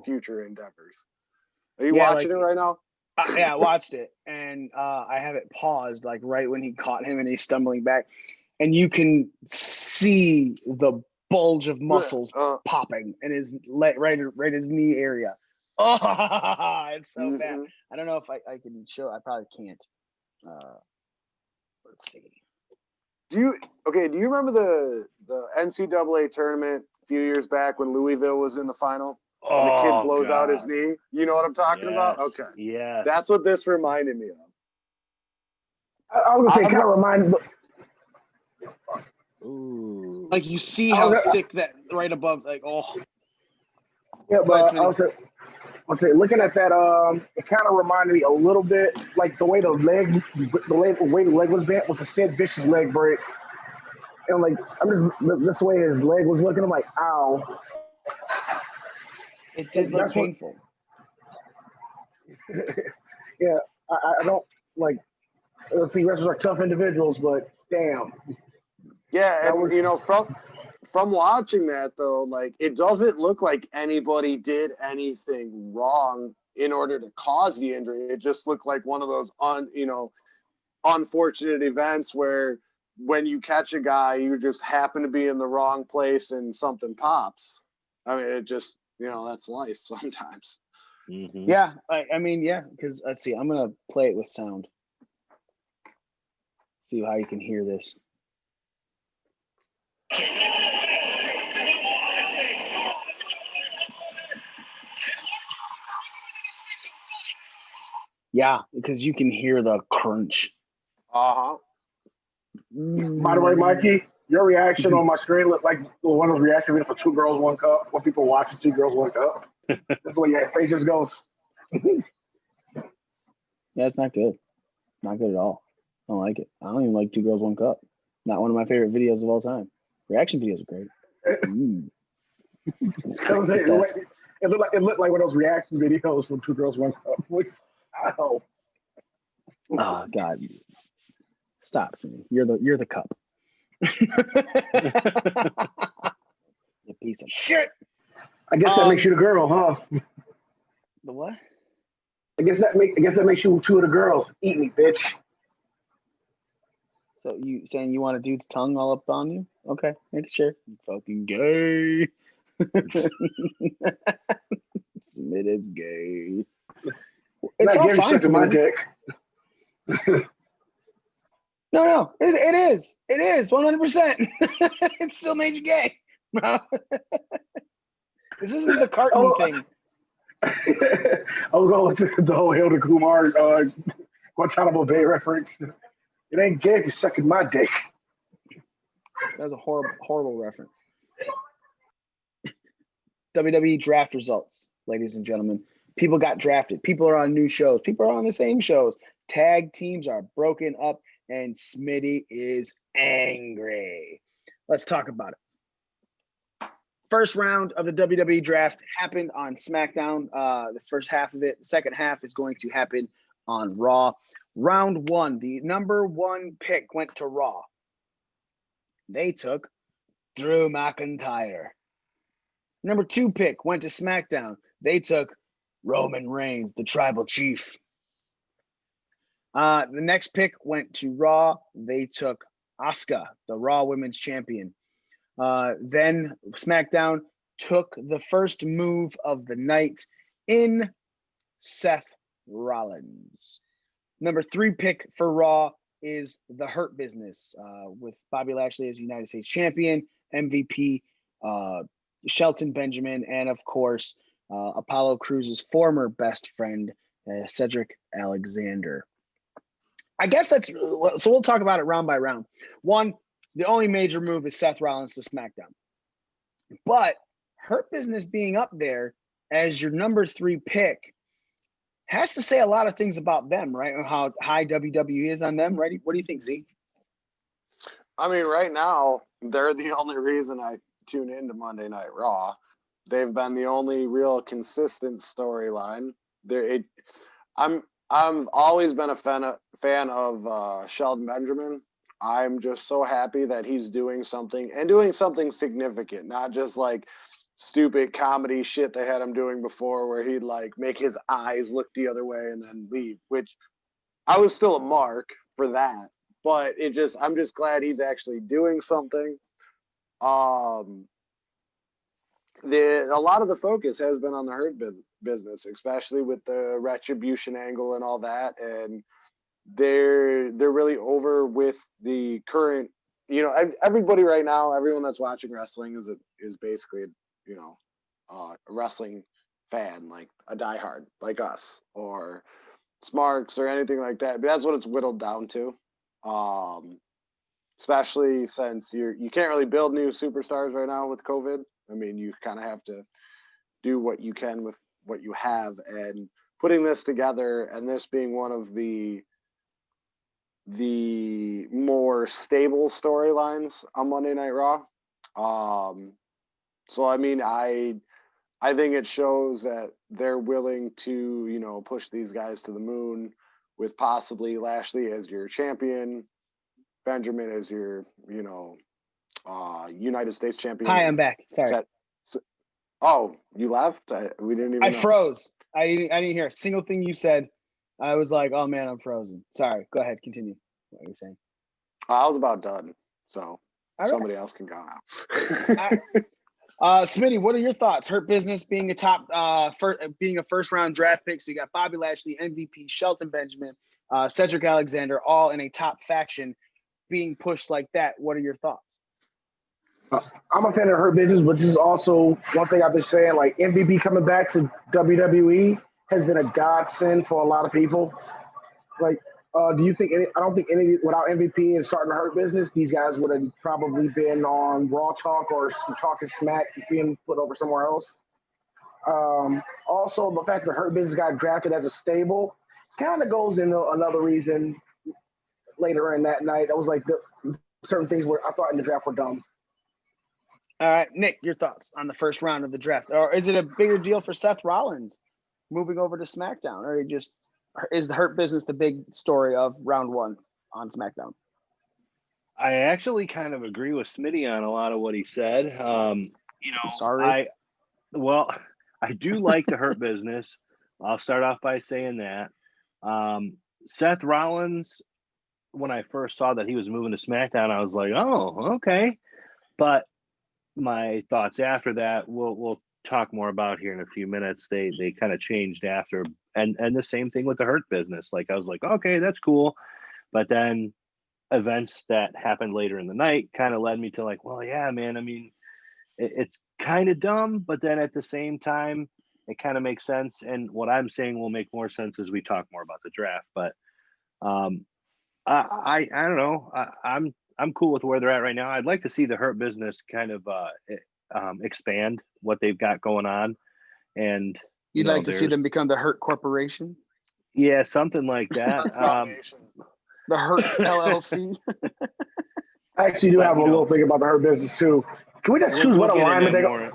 Speaker 7: future endeavors. Are you watching it right now?
Speaker 2: Yeah, I watched it, and I have it paused like right when he caught him and he's stumbling back, and you can see the bulge of muscles popping in his leg, right his knee area. Oh, it's so bad. I don't know if I can show. I probably can't. Let's see.
Speaker 7: Do you remember the NCAA tournament a few years back when Louisville was in the final? And the kid blows out his knee. You know what I'm talking about? Okay.
Speaker 10: Yeah.
Speaker 7: That's what this reminded me of.
Speaker 11: I was gonna say, kind of remind.
Speaker 2: Ooh. Like you see how thick that right above, like
Speaker 11: Yeah, but I was say, looking at that, it kind of reminded me a little bit like the way the way the leg was bent was a Sid Vicious leg break, and like this way his leg was looking, I'm like, ow.
Speaker 2: It did look painful.
Speaker 11: Yeah, I don't like. Let's see, wrestlers are tough individuals, but damn.
Speaker 7: Yeah, and from watching that though, like it doesn't look like anybody did anything wrong in order to cause the injury. It just looked like one of those unfortunate events where when you catch a guy, you just happen to be in the wrong place and something pops. I mean, it just that's life sometimes.
Speaker 10: Mm-hmm.
Speaker 2: Yeah, I mean, yeah, because let's see, I'm gonna play it with sound. See how you can hear this. Yeah, because you can hear the crunch.
Speaker 7: Uh-huh.
Speaker 11: By the way, Mikey, your reaction on my screen looked like one of those reaction videos for Two Girls, One Cup, when people watching Two Girls, One Cup. That's the way your face just goes.
Speaker 2: Yeah, it's not good. Not good at all. I don't like it. I don't even like Two Girls, One Cup. Not one of my favorite videos of all time. Reaction videos are great.
Speaker 11: It looked like one of those reaction videos from Two Girls, One Cup. Ow.
Speaker 2: Oh God! Stop. You're the cup. You piece of shit.
Speaker 11: I guess that makes you the girl, huh?
Speaker 2: The what?
Speaker 11: I guess that makes you two of the girls. Eat me, bitch.
Speaker 2: So you saying you want a dude's tongue all up on you? Okay, make sure. You fucking gay. Smith is gay. It's all fine to
Speaker 11: my dick.
Speaker 2: No, it is. It is 100%. It still made you gay. This isn't the carton thing.
Speaker 11: I was going to the whole Hilda Kumar Guantanamo Bay reference. It ain't gay if you're sucking my dick.
Speaker 2: That's a horrible reference. WWE draft results, ladies and gentlemen. People got drafted. People are on new shows. People are on the same shows. Tag teams are broken up, and Smitty is angry. Let's talk about it. First round of the WWE draft happened on SmackDown. The first half of it. The second half is going to happen on Raw. Round one, the number one pick went to Raw. They took Drew McIntyre. Number two pick went to SmackDown. They took Roman Reigns, the tribal chief. The next pick went to Raw. They took Asuka, the Raw Women's Champion. Then SmackDown took the first move of the night in Seth Rollins. Number three pick for Raw is the Hurt Business with Bobby Lashley as United States Champion, MVP, Shelton Benjamin, and of course, Apollo Crews' former best friend, Cedric Alexander. I guess that's so. We'll talk about it round by round. One, the only major move is Seth Rollins to SmackDown, but Hurt Business being up there as your number three pick has to say a lot of things about them, right? How high WWE is on them, right? What do you think, Z?
Speaker 7: I mean, right now they're the only reason I tune into Monday Night Raw. They've been the only real consistent storyline. I've always been a fan of Shelton Benjamin. I'm just so happy that he's doing something significant, not just like stupid comedy shit they had him doing before where he'd like make his eyes look the other way and then leave, which I was still a mark for that. But I'm just glad he's actually doing something. a lot of the focus has been on the Hurt business, especially with the retribution angle and all that, and they're really over with the current. Everybody right now, everyone that's watching wrestling is basically a wrestling fan, like a diehard, like us or Smarks or anything like that. But that's what it's whittled down to. Especially since you can't really build new superstars right now with COVID. I mean, you kind of have to do what you can with what you have, and putting this together and this being one of the more stable storylines on Monday Night Raw. So I mean, I think it shows that they're willing to, push these guys to the moon with possibly Lashley as your champion, Benjamin as your, United States champion.
Speaker 2: Hi, I'm back. Sorry.
Speaker 7: Oh, you left? We didn't even know.
Speaker 2: Froze. I didn't hear a single thing you said. I was like, oh man, I'm frozen. Sorry. Go ahead. Continue what you're saying.
Speaker 7: I was about done. So somebody else can go now.
Speaker 2: Smitty, what are your thoughts? Hurt Business being being a first round draft pick. So you got Bobby Lashley, MVP, Shelton Benjamin, Cedric Alexander, all in a top faction being pushed like that. What are your thoughts?
Speaker 11: I'm a fan of Hurt Business, but this is also one thing I've been saying, like MVP coming back to WWE has been a godsend for a lot of people. Like, do you think I don't think any without MVP and starting the Hurt Business, these guys would have probably been on Raw Talk or talking smack being put over somewhere else. Also, the fact that Hurt Business got drafted as a stable kind of goes into another reason later in that night. That was like certain things where I thought in the draft were dumb.
Speaker 2: All right, Nick, your thoughts on the first round of the draft. Or is it a bigger deal for Seth Rollins moving over to SmackDown? Or is the Hurt Business the big story of round one on SmackDown?
Speaker 10: I actually kind of agree with Smitty on a lot of what he said.
Speaker 2: Sorry.
Speaker 10: I do like the Hurt Business. I'll start off by saying that. Seth Rollins, when I first saw that he was moving to SmackDown, I was like, oh, okay. But my thoughts after that, we'll talk more about here in a few minutes. They kind of changed after, and the same thing with the Hurt Business. Like I was like, okay, that's cool. But then events that happened later in the night kind of led me to like, well, yeah, man, I mean, it's kind of dumb, but then at the same time, it kind of makes sense. And what I'm saying will make more sense as we talk more about the draft. But I don't know. I'm cool with where they're at right now. I'd like to see the Hurt Business kind of expand what they've got going on. And
Speaker 2: you'd like to see them become the Hurt Corporation?
Speaker 10: Yeah, something like that.
Speaker 2: The Hurt LLC.
Speaker 11: I actually do have a little thing about the Hurt Business too. Can we just choose what alignment they go?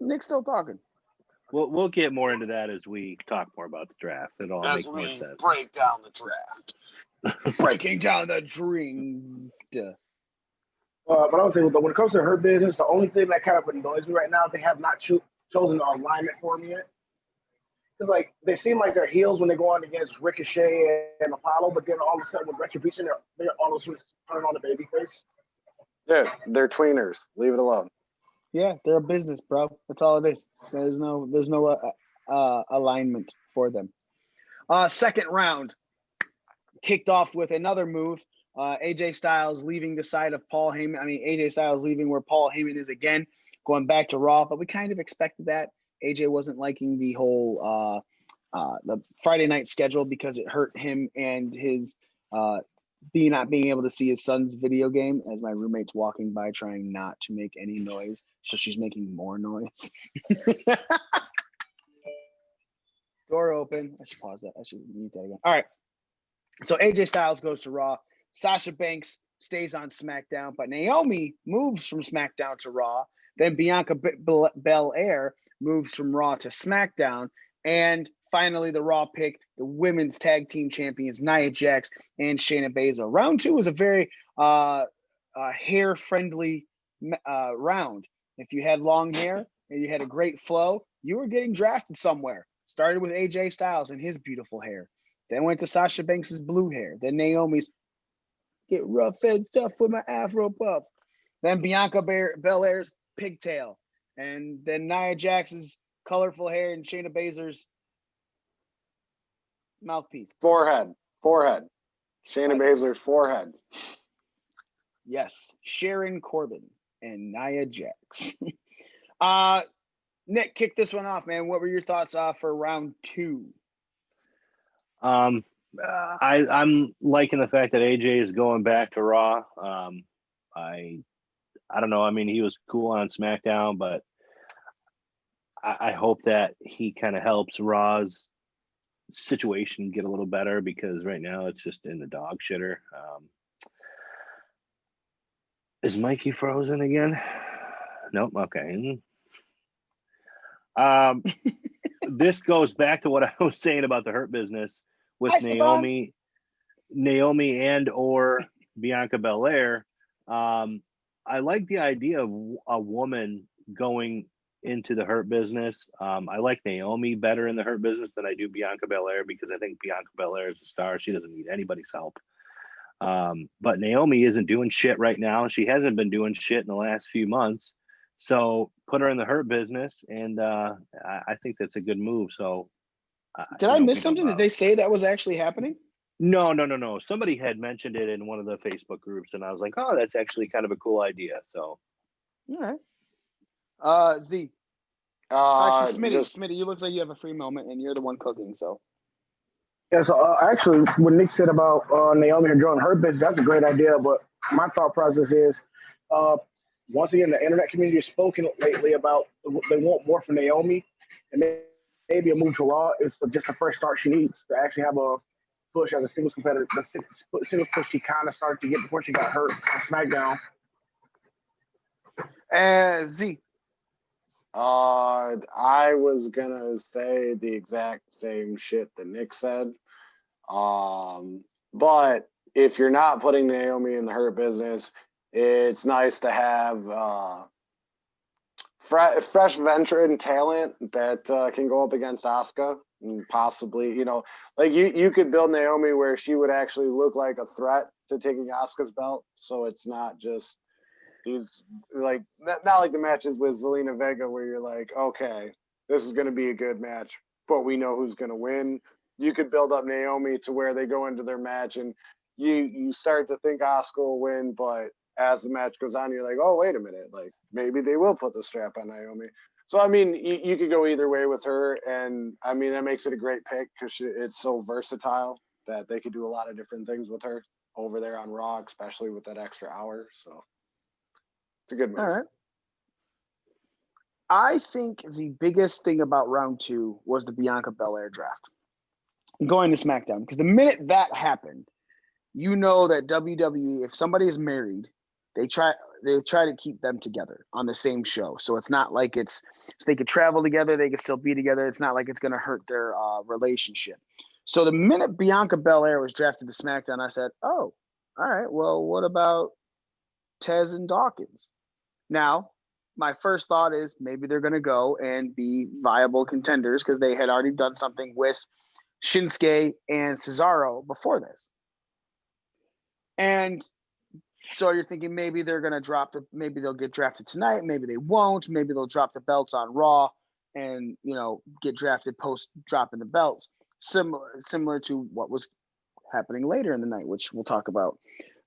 Speaker 2: Nick's still talking.
Speaker 10: We'll get more into that as we talk more about the draft. It'll all make more sense.
Speaker 5: Break down the draft.
Speaker 2: Breaking down the dream.
Speaker 11: But I would say when it comes to Hurt Business, the only thing that kind of annoys me right now is they have not chosen the alignment for me yet. Because like they seem like they're heels when they go on against Ricochet and Apollo, but then all of a sudden with Retribution, they're all of a sudden turning on the babyface.
Speaker 7: Yeah, they're tweeners. Leave it alone.
Speaker 2: Yeah, they're a business, bro. That's all it is. There's no alignment for them. Second round kicked off with another move. AJ Styles leaving the side of Paul Heyman. AJ Styles leaving where Paul Heyman is again, going back to Raw. But we kind of expected that. AJ wasn't liking the whole the Friday night schedule because it hurt him and his not being able to see his son's video game. As my roommate's walking by trying not to make any noise, so she's making more noise. Door open. I should pause that. I should mute that again. All right. So AJ Styles goes to Raw. Sasha Banks stays on SmackDown, but Naomi moves from SmackDown to Raw. Then Bianca Belair moves from Raw to SmackDown. And finally, the Raw pick, the women's tag team champions, Nia Jax and Shayna Baszler. Round two was a very hair-friendly round. If you had long hair and you had a great flow, you were getting drafted somewhere. Started with AJ Styles and his beautiful hair. Then went to Sasha Banks' blue hair. Then Naomi's get rough and tough with my Afro puff. Then Bianca Belair's pigtail. And then Nia Jax's colorful hair and Shayna Baszler's mouthpiece.
Speaker 7: Forehead. Shayna Baszler's forehead.
Speaker 2: Yes, Sharon Corbin and Nia Jax. Nick, kick this one off, man. What were your thoughts for round 2?
Speaker 10: I'm liking the fact that AJ is going back to Raw. I don't know. I mean, he was cool on SmackDown, but I hope that he kind of helps Raw's situation get a little better, because right now it's just in the dog shitter. Is Mikey frozen again? Nope. Okay. This goes back to what I was saying about the Hurt Business with Naomi and or Bianca Belair. I like the idea of a woman going into the Hurt Business. I like Naomi better in the Hurt Business than I do Bianca Belair, because I think Bianca Belair is a star. She doesn't need anybody's help. But Naomi isn't doing shit right now. She hasn't been doing shit in the last few months. So put her in the Hurt Business, and I think that's a good move. So
Speaker 2: did I miss something? Did they say that was actually happening?
Speaker 10: No. Somebody had mentioned it in one of the Facebook groups, and I was like, oh, that's actually kind of a cool idea. So,
Speaker 2: all right. Z. Actually, Smitty, you look like you have a free moment, and you're the one cooking. So,
Speaker 11: yeah. So actually, what Nick said about Naomi and joining her business, that's a great idea. But my thought process is, once again, the internet community has spoken lately about they want more from Naomi, and maybe a move to Raw is just the first start she needs to actually have a push as a singles competitor. The singles push she kind of started to get before she got hurt on SmackDown.
Speaker 2: Z.
Speaker 7: I was gonna say the exact same shit that Nick said. But if you're not putting Naomi in the Hurt Business, it's nice to have fresh veteran talent that can go up against Asuka, and possibly, like you could build Naomi where she would actually look like a threat to taking Asuka's belt. So it's not just these, like, not like the matches with Zelina Vega where you're like, okay, this is going to be a good match, but we know who's going to win. You could build up Naomi to where they go into their match and you start to think Asuka will win, but as the match goes on, you're like, oh, wait a minute, like maybe they will put the strap on Naomi. So, I mean, you could go either way with her, and I mean, that makes it a great pick because it's so versatile that they could do a lot of different things with her over there on Raw, especially with that extra hour. So it's a good move.
Speaker 2: All right. I think the biggest thing about round 2 was the Bianca Belair draft. Going to SmackDown, because the minute that happened, you know that WWE, if somebody is married, they try to keep them together on the same show. So it's not like so they could travel together, they could still be together. It's not like it's going to hurt their relationship. So the minute Bianca Belair was drafted to SmackDown, I said, oh, all right, well, what about Tez and Dawkins? Now, my first thought is maybe they're going to go and be viable contenders because they had already done something with Shinsuke and Cesaro before this. And so you're thinking maybe they're going to maybe they'll get drafted tonight. Maybe they won't. Maybe they'll drop the belts on Raw and, get drafted post dropping the belts. Similar to what was happening later in the night, which we'll talk about.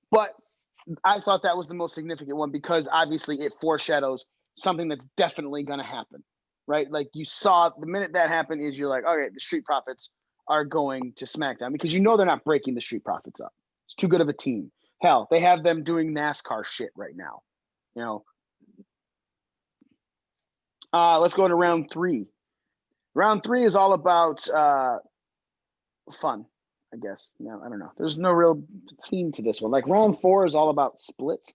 Speaker 2: But I thought that was the most significant one because obviously it foreshadows something that's definitely going to happen, right? Like you saw the minute that happened is you're like, okay, the Street Profits are going to SmackDown because they're not breaking the Street Profits up. It's too good of a team. Hell, they have them doing NASCAR shit right now. Let's go to round 3. Round 3 is all about fun, I guess. No, I don't know. There's no real theme to this one. Like round 4 is all about splits.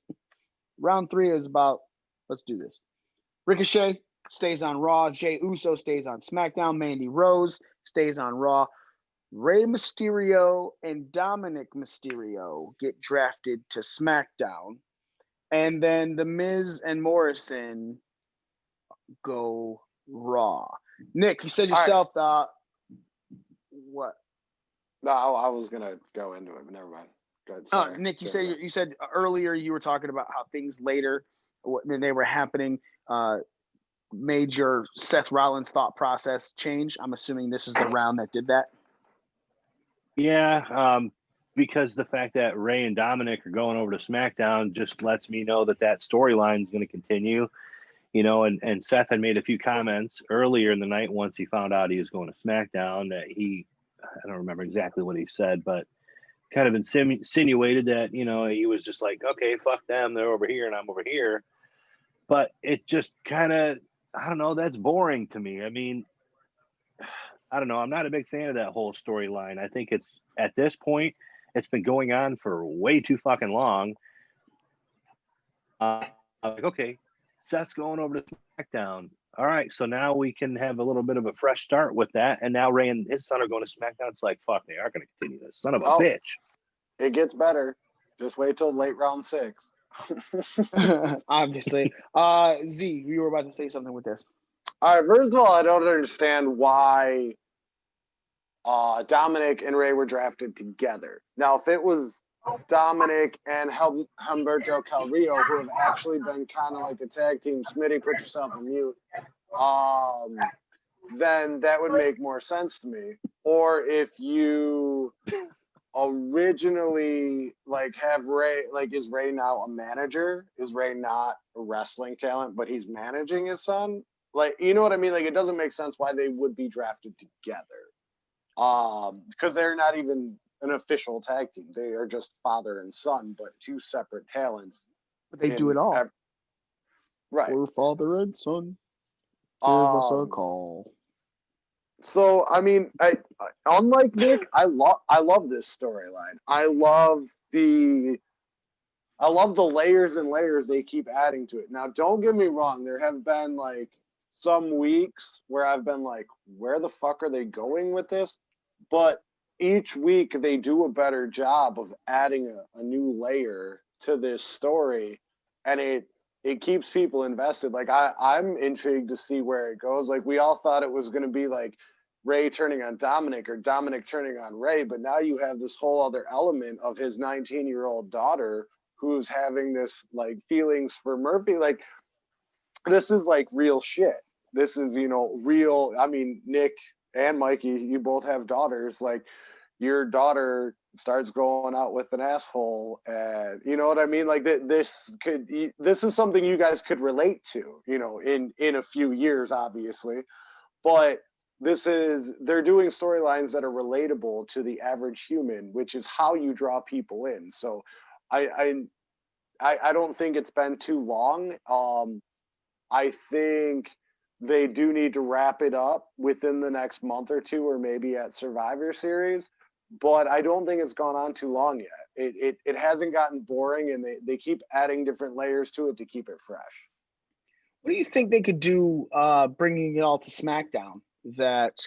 Speaker 2: Round 3 is about, let's do this. Ricochet stays on Raw. Jey Uso stays on SmackDown. Mandy Rose stays on Raw. Rey Mysterio and Dominic Mysterio get drafted to SmackDown. And then The Miz and Morrison go Raw. Nick, you said yourself, what?
Speaker 7: No, I was going to go into it, but never mind. Go ahead,
Speaker 2: Nick, you said earlier you were talking about how things later, when they were happening, made your Seth Rollins thought process change? I'm assuming this is the round that did that.
Speaker 10: Yeah, because the fact that Ray and Dominic are going over to SmackDown just lets me know that storyline is going to continue. And Seth had made a few comments earlier in the night once he found out he was going to SmackDown that I don't remember exactly what he said, but kind of insinuated that, he was just like, okay, fuck them. They're over here and I'm over here. But it just kind of, I don't know, that's boring to me. I mean, I don't know. I'm not a big fan of that whole storyline. I think it's, at this point, it's been going on for way too fucking long. I'm like, okay, Seth's going over to SmackDown. All right, so now we can have a little bit of a fresh start with that. And now Ray and his son are going to SmackDown. It's like, fuck, they are going to continue this. Son of a bitch.
Speaker 7: It gets better. Just wait till late round 6.
Speaker 2: Obviously. Z, you were about to say something with this.
Speaker 7: All right, first of all, I don't understand why Dominic and Ray were drafted together. Now, if it was Dominic and Humberto Carrillo, who have actually been kind of like a tag team, Smitty, put yourself on mute, then that would make more sense to me. Or if you originally have Ray, is Ray now a manager? Is Ray not a wrestling talent, but he's managing his son? You know what I mean? It doesn't make sense why they would be drafted together. Because they're not even an official tag team. They are just father and son, but two separate talents.
Speaker 2: But they do it all.
Speaker 7: Right.
Speaker 2: We're father and son. Give us a call.
Speaker 7: So, I mean, I unlike Nick, I love this storyline. I love the layers and layers they keep adding to it. Now, don't get me wrong. There have been some weeks where I've been like, where the fuck are they going with this? But each week they do a better job of adding a new layer to this story, and it keeps people invested. I'm intrigued to see where it goes. We all thought it was going to be Ray turning on Dominic or Dominic turning on Ray, but now you have this whole other element of his 19-year-old daughter who's having this feelings for Murphy. This is real shit. This is, real. I mean, Nick and Mikey, you both have daughters. Your daughter starts going out with an asshole, and you know what I mean? This is something you guys could relate to, in a few years, obviously. But they're doing storylines that are relatable to the average human, which is how you draw people in. So I don't think it's been too long. I think they do need to wrap it up within the next month or two, or maybe at Survivor Series. But I don't think it's gone on too long yet. It hasn't gotten boring, and they keep adding different layers to it to keep it fresh.
Speaker 2: What do you think they could do bringing it all to SmackDown that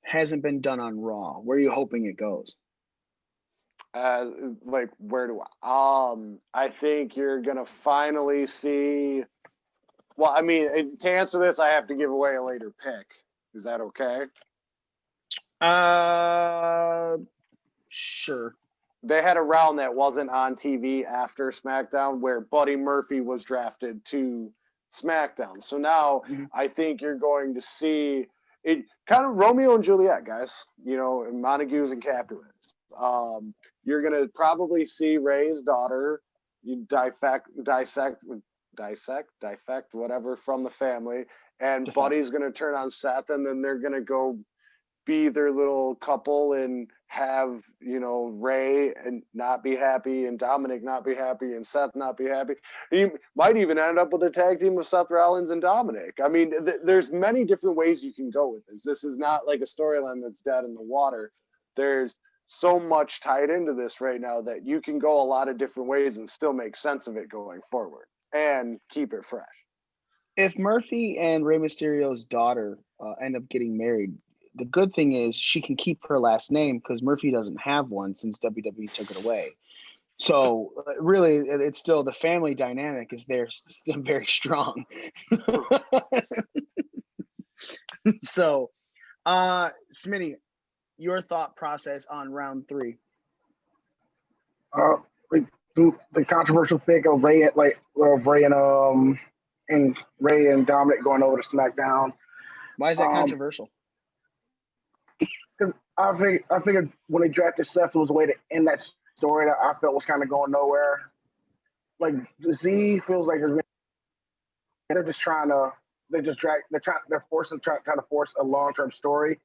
Speaker 2: hasn't been done on Raw? Where are you hoping it goes?
Speaker 7: Where do I think you're going to finally see... Well, I mean, to answer this, I have to give away a later pick. Is that okay?
Speaker 2: Sure.
Speaker 7: They had a round that wasn't on TV after SmackDown where Buddy Murphy was drafted to SmackDown. So now I think you're going to see it kind of Romeo and Juliet, guys, Montagues and Capulets. You're going to probably see Ray's daughter dissect, whatever from the family. And Buddy's going to turn on Seth, and then they're going to go be their little couple and have, Ray and not be happy and Dominic not be happy and Seth not be happy. You might even end up with a tag team with Seth Rollins and Dominic. I mean, there's many different ways you can go with this. This is not like a storyline that's dead in the water. There's so much tied into this right now that you can go a lot of different ways and still make sense of it going forward and keep it fresh.
Speaker 2: If Murphy and Rey Mysterio's daughter end up getting married, the good thing is she can keep her last name because Murphy doesn't have one since WWE took it away. So really, it's still the family dynamic is there, still very strong. So, Smitty, your thought process on round 3?
Speaker 11: The controversial pick of Ray and and Ray and Dominic going over to SmackDown.
Speaker 2: Why is that controversial?
Speaker 11: Because I figured when they drafted Seth, it was a way to end that story that I felt was kind of going nowhere. Like Z feels like they're just trying to they're trying to force a long-term story,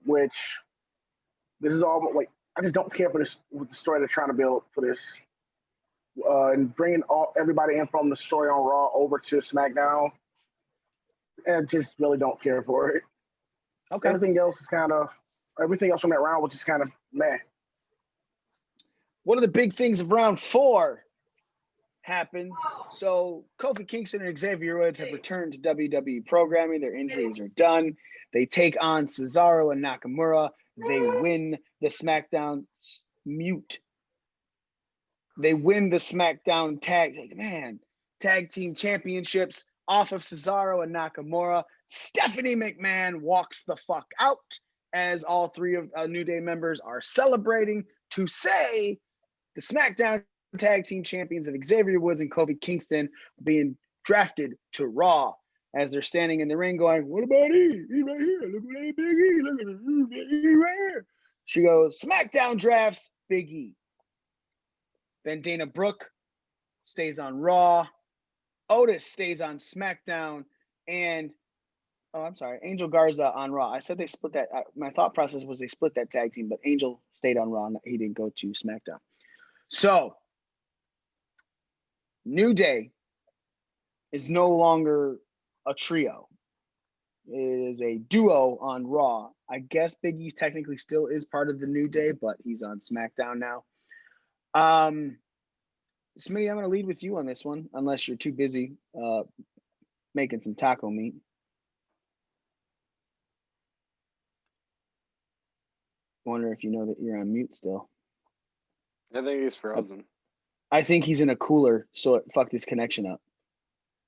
Speaker 11: which this is all like I just don't care for this with the story they're trying to build for this. And bringing everybody in from the story on Raw over to SmackDown, and just really don't care for it.
Speaker 2: Okay.
Speaker 11: Everything else from that round was just kind of meh.
Speaker 2: One of the big things of round 4 happens. So Kofi Kingston and Xavier Woods have returned to WWE programming. Their injuries are done. They take on Cesaro and Nakamura. They win the SmackDown mute. They win the SmackDown tag team championships off of Cesaro and Nakamura. Stephanie McMahon walks the fuck out as all 3 of New Day members are celebrating to say the SmackDown tag team champions of Xavier Woods and Kofi Kingston are being drafted to Raw as they're standing in the ring going, what about E? He's right here. Look at that Big E. Look at Big E right here. She goes, SmackDown drafts Big E. Then Dana Brooke stays on Raw. Otis stays on SmackDown. And, Angel Garza on Raw. I said they split that. My thought process was they split that tag team, but Angel stayed on Raw. He didn't go to SmackDown. So, New Day is no longer a trio. It is a duo on Raw. I guess Big E technically still is part of the New Day, but he's on SmackDown now. Smitty, I'm going to lead with you on this one, unless you're too busy making some taco meat. Wonder if you know that you're on mute still.
Speaker 7: I think he's frozen.
Speaker 2: I think he's in a cooler, so it fucked his connection up.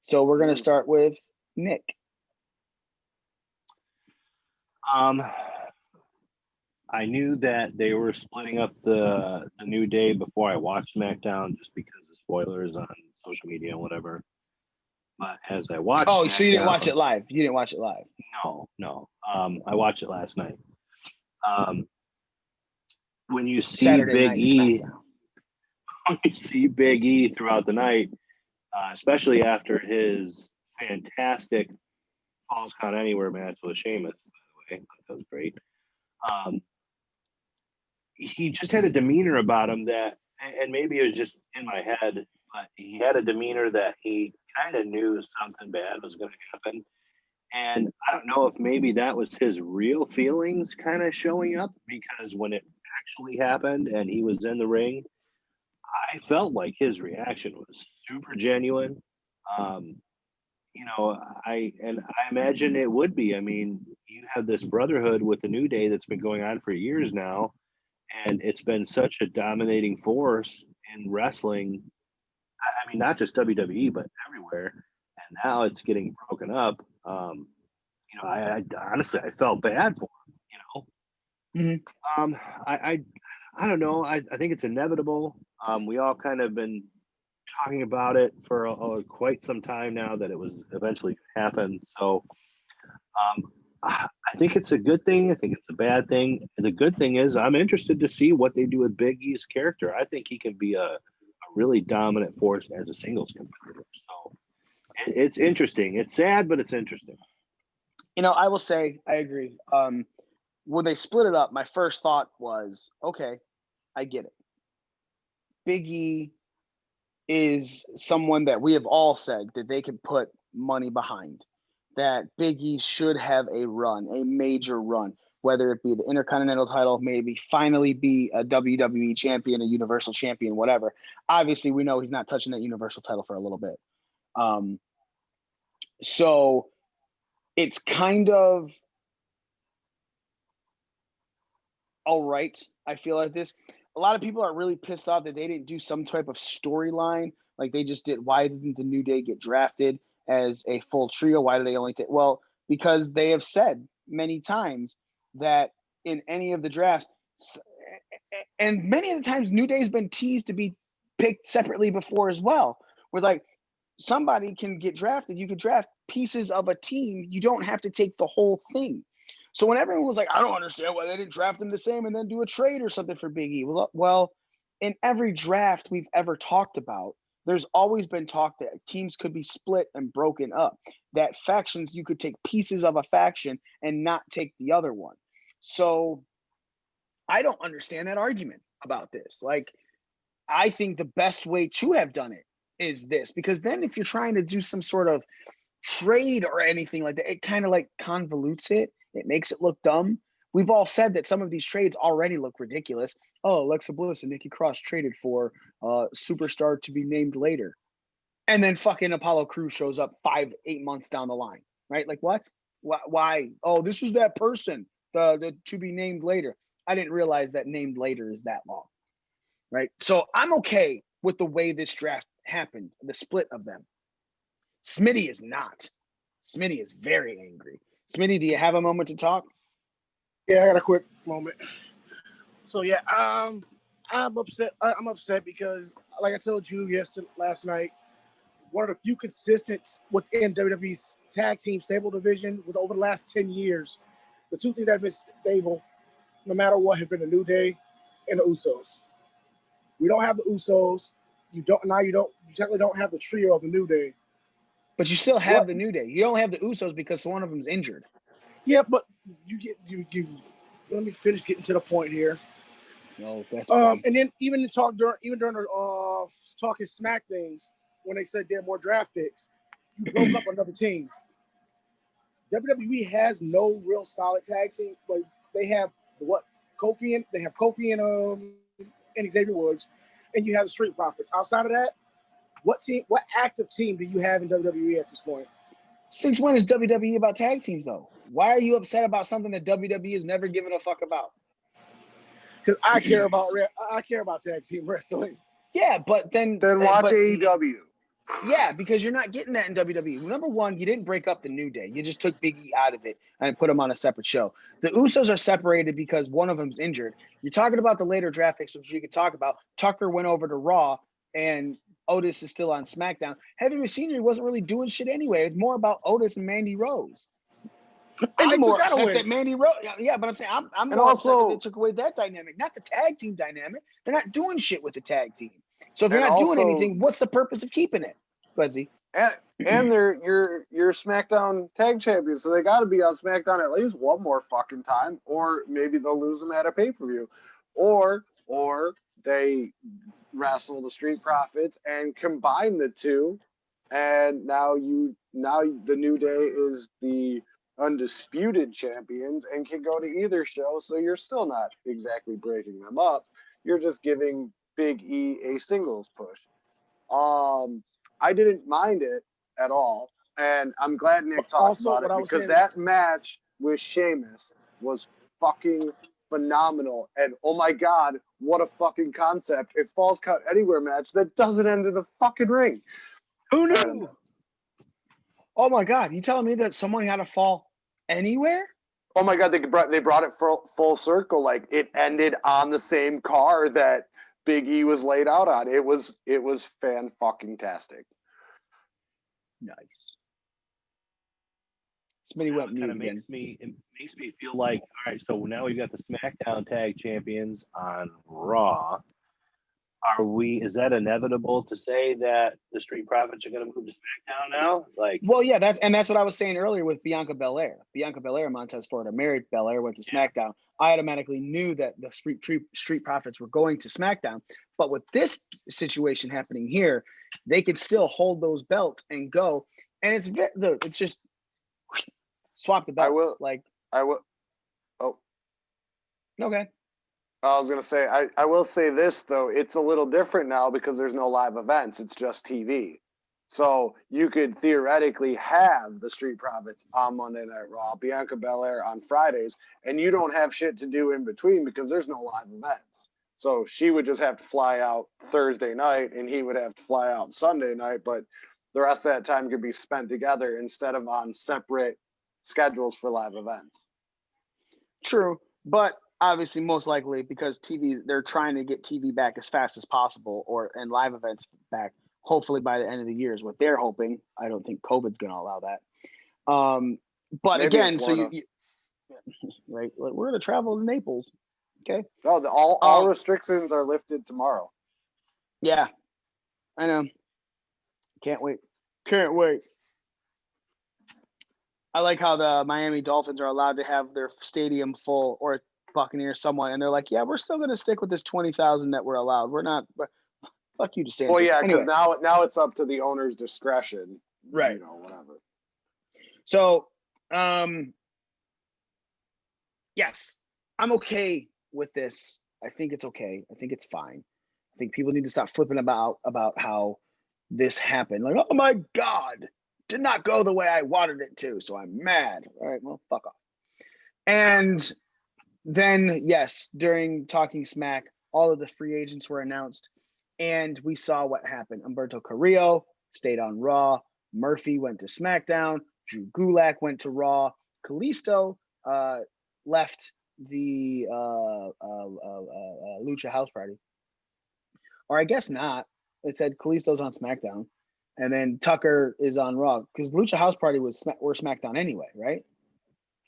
Speaker 2: So we're going to start with Nick.
Speaker 10: I knew that they were splitting up the New Day before I watched SmackDown, just because of spoilers on social media and whatever. But as I watched,
Speaker 2: so you didn't watch it live? You didn't watch it live?
Speaker 10: No. I watched it last night. When you see
Speaker 2: Saturday
Speaker 10: Big E, when you see Big E throughout the night, especially after his fantastic Falls Count Anywhere match with Sheamus, by the way, that was great. He just had a demeanor about him that, and maybe it was just in my head, but he had a demeanor that he kind of knew something bad was going to happen. And I don't know if maybe that was his real feelings kind of showing up, because when it actually happened and he was in the ring, I felt like his reaction was super genuine. I imagine it would be. I mean, you have this brotherhood with the New Day that's been going on for years now, and it's been such a dominating force in wrestling. I mean, not just WWE, but everywhere. And now it's getting broken up. I honestly, I felt bad for him,
Speaker 2: Mm-hmm.
Speaker 10: I don't know. I think it's inevitable. We all kind of been talking about it for quite some time now that it was eventually going to happen. So I think it's a good thing. I think it's a bad thing. And the good thing is I'm interested to see what they do with Big E's character. I think he can be a really dominant force as a singles competitor. So it's interesting. It's sad, but it's interesting.
Speaker 2: I will say I agree. When they split it up, my first thought was, okay, I get it. Big E is someone that we have all said that they can put money behind, that Big E should have a run, a major run, whether it be the Intercontinental title, maybe finally be a WWE champion, a Universal champion, whatever. Obviously, we know he's not touching that Universal title for a little bit. So it's kind of all right. I feel like this. A lot of people are really pissed off that they didn't do some type of storyline like they just did. Why didn't the New Day get drafted as a full trio? Why do they only take? Well, because they have said many times that in any of the drafts, and many of the times New Day's been teased to be picked separately before as well. With like, somebody can get drafted. You could draft pieces of a team. You don't have to take the whole thing. So when everyone was like, I don't understand why they didn't draft him the same and then do a trade or something for Big E. Well, in every draft we've ever talked about, there's always been talk that teams could be split and broken up, that factions, you could take pieces of a faction and not take the other one. So I don't understand that argument about this. Like, I think the best way to have done it is this, because then if you're trying to do some sort of trade or anything like that, it kind of like convolutes it. It makes it look dumb. We've all said that some of these trades already look ridiculous. Oh, Alexa Bliss and Nikki Cross traded for superstar to be named later. And then fucking Apollo Crews shows up 5-8 months down the line, right? Like, what? Why? Oh, this is that person, the to be named later. I didn't realize that named later is that long, right? So I'm okay with the way this draft happened, the split of them. Smitty is not. Smitty is very angry. Smitty, do you have a moment to talk?
Speaker 11: Yeah, I got a quick moment. So yeah, I'm upset. I'm upset because, like I told you last night, one of the few consistent within WWE's tag team stable division with over the last 10 years, the two things that have been stable, no matter what, have been the New Day and the Usos. We don't have the Usos. You technically don't have the trio of the New Day.
Speaker 2: But you still have the New Day. You don't have the Usos because one of them's injured.
Speaker 11: Yeah, but you let me finish getting to the point here.
Speaker 2: No, that's
Speaker 11: and then even during the talking smack thing, when they said they had more draft picks, you broke up another team. WWE has no real solid tag team. Like they have Kofi and Xavier Woods, and you have the Street Profits. Outside of that, what active team do you have in WWE at this point?
Speaker 2: Since when is WWE about tag teams though? Why are you upset about something that WWE has never given a fuck about?
Speaker 11: Because I care about tag team wrestling.
Speaker 2: Yeah, but then
Speaker 7: watch AEW.
Speaker 2: Yeah, because you're not getting that in WWE. Number one, you didn't break up the New Day. You just took Big E out of it and put him on a separate show. The Usos are separated because one of them's injured. You're talking about the later draft picks, which we could talk about. Tucker went over to Raw, and Otis is still on SmackDown. Heavy Machinery wasn't really doing shit anyway. It's more about Otis and Mandy Rose. I'm more upset that Mandy Rose. Yeah, but I'm saying I'm more upset that they took away that dynamic, not the tag team dynamic. They're not doing shit with the tag team. So if you're not doing anything, what's the purpose of keeping it? Buzzy.
Speaker 7: And they're your SmackDown tag champions, so they got to be on SmackDown at least one more fucking time, or maybe they'll lose them at a pay-per-view, or they wrestle the Street Profits and combine the two, and now the New Day is the undisputed champions and can go to either show, so you're still not exactly breaking them up. You're just giving Big E a singles push. I didn't mind it at all, and I'm glad Nick talked about it because that match with Sheamus was fucking phenomenal. And oh my god, what a fucking concept! A Falls Count Anywhere match that doesn't end in the fucking ring.
Speaker 2: Who knew? Oh my god, you telling me that someone had to fall anywhere?
Speaker 7: Oh my god, they brought it full circle. Like it ended on the same car that Big E was laid out on. It was fan-fucking-tastic.
Speaker 2: Nice. Smitty went mute
Speaker 10: again. It makes me feel like, all right, so now we've got the SmackDown Tag Champions on Raw. Is that inevitable to say that the Street Profits are going to move to SmackDown now?
Speaker 2: Well, yeah, that's what I was saying earlier with Bianca Belair. Bianca Belair and Montez Ford are married. Belair went to SmackDown. I automatically knew that the Street Profits were going to SmackDown. But with this situation happening here, they could still hold those belts and go. And it's just swap the belts.
Speaker 7: I will. Oh.
Speaker 2: Okay.
Speaker 7: I was going to say, I will say this, though. It's a little different now because there's no live events. It's just TV. So you could theoretically have the Street Profits on Monday Night Raw, Bianca Belair on Fridays, and you don't have shit to do in between because there's no live events. So she would just have to fly out Thursday night, and he would have to fly out Sunday night, but the rest of that time could be spent together instead of on separate schedules for live events.
Speaker 2: True, but obviously, most likely because TV, they're trying to get TV back as fast as possible, and live events back hopefully by the end of the year is what they're hoping. I don't think COVID's going to allow that. But
Speaker 7: Maybe
Speaker 2: again,
Speaker 7: in
Speaker 2: so
Speaker 7: Florida.
Speaker 2: you right, like, we're going to travel to Naples. Okay.
Speaker 7: No, all restrictions are lifted tomorrow.
Speaker 2: Yeah, I know. Can't wait. Can't wait. I like how the Miami Dolphins are allowed to have their stadium full, or Buccaneers someone, and they're like, yeah, we're still going to stick with this 20,000 that we're allowed. We're not. Fuck you, DeSantis.
Speaker 7: Well, yeah, because
Speaker 2: anyway.
Speaker 7: now it's up to the owner's discretion.
Speaker 2: Right.
Speaker 7: You know, whatever.
Speaker 2: So, yes, I'm okay with this. I think it's okay. I think it's fine. I think people need to stop flipping about how this happened. Like, oh my God, did not go the way I wanted it to, so I'm mad. All right, well, fuck off. And then, yes, during Talking Smack, all of the free agents were announced, and we saw what happened. Humberto Carrillo stayed on Raw. Murphy went to SmackDown. Drew Gulak went to Raw. Kalisto left the Lucha House Party. Or I guess not. It said Kalisto's on SmackDown. And then Tucker is on Raw. Because Lucha House Party were SmackDown anyway, right?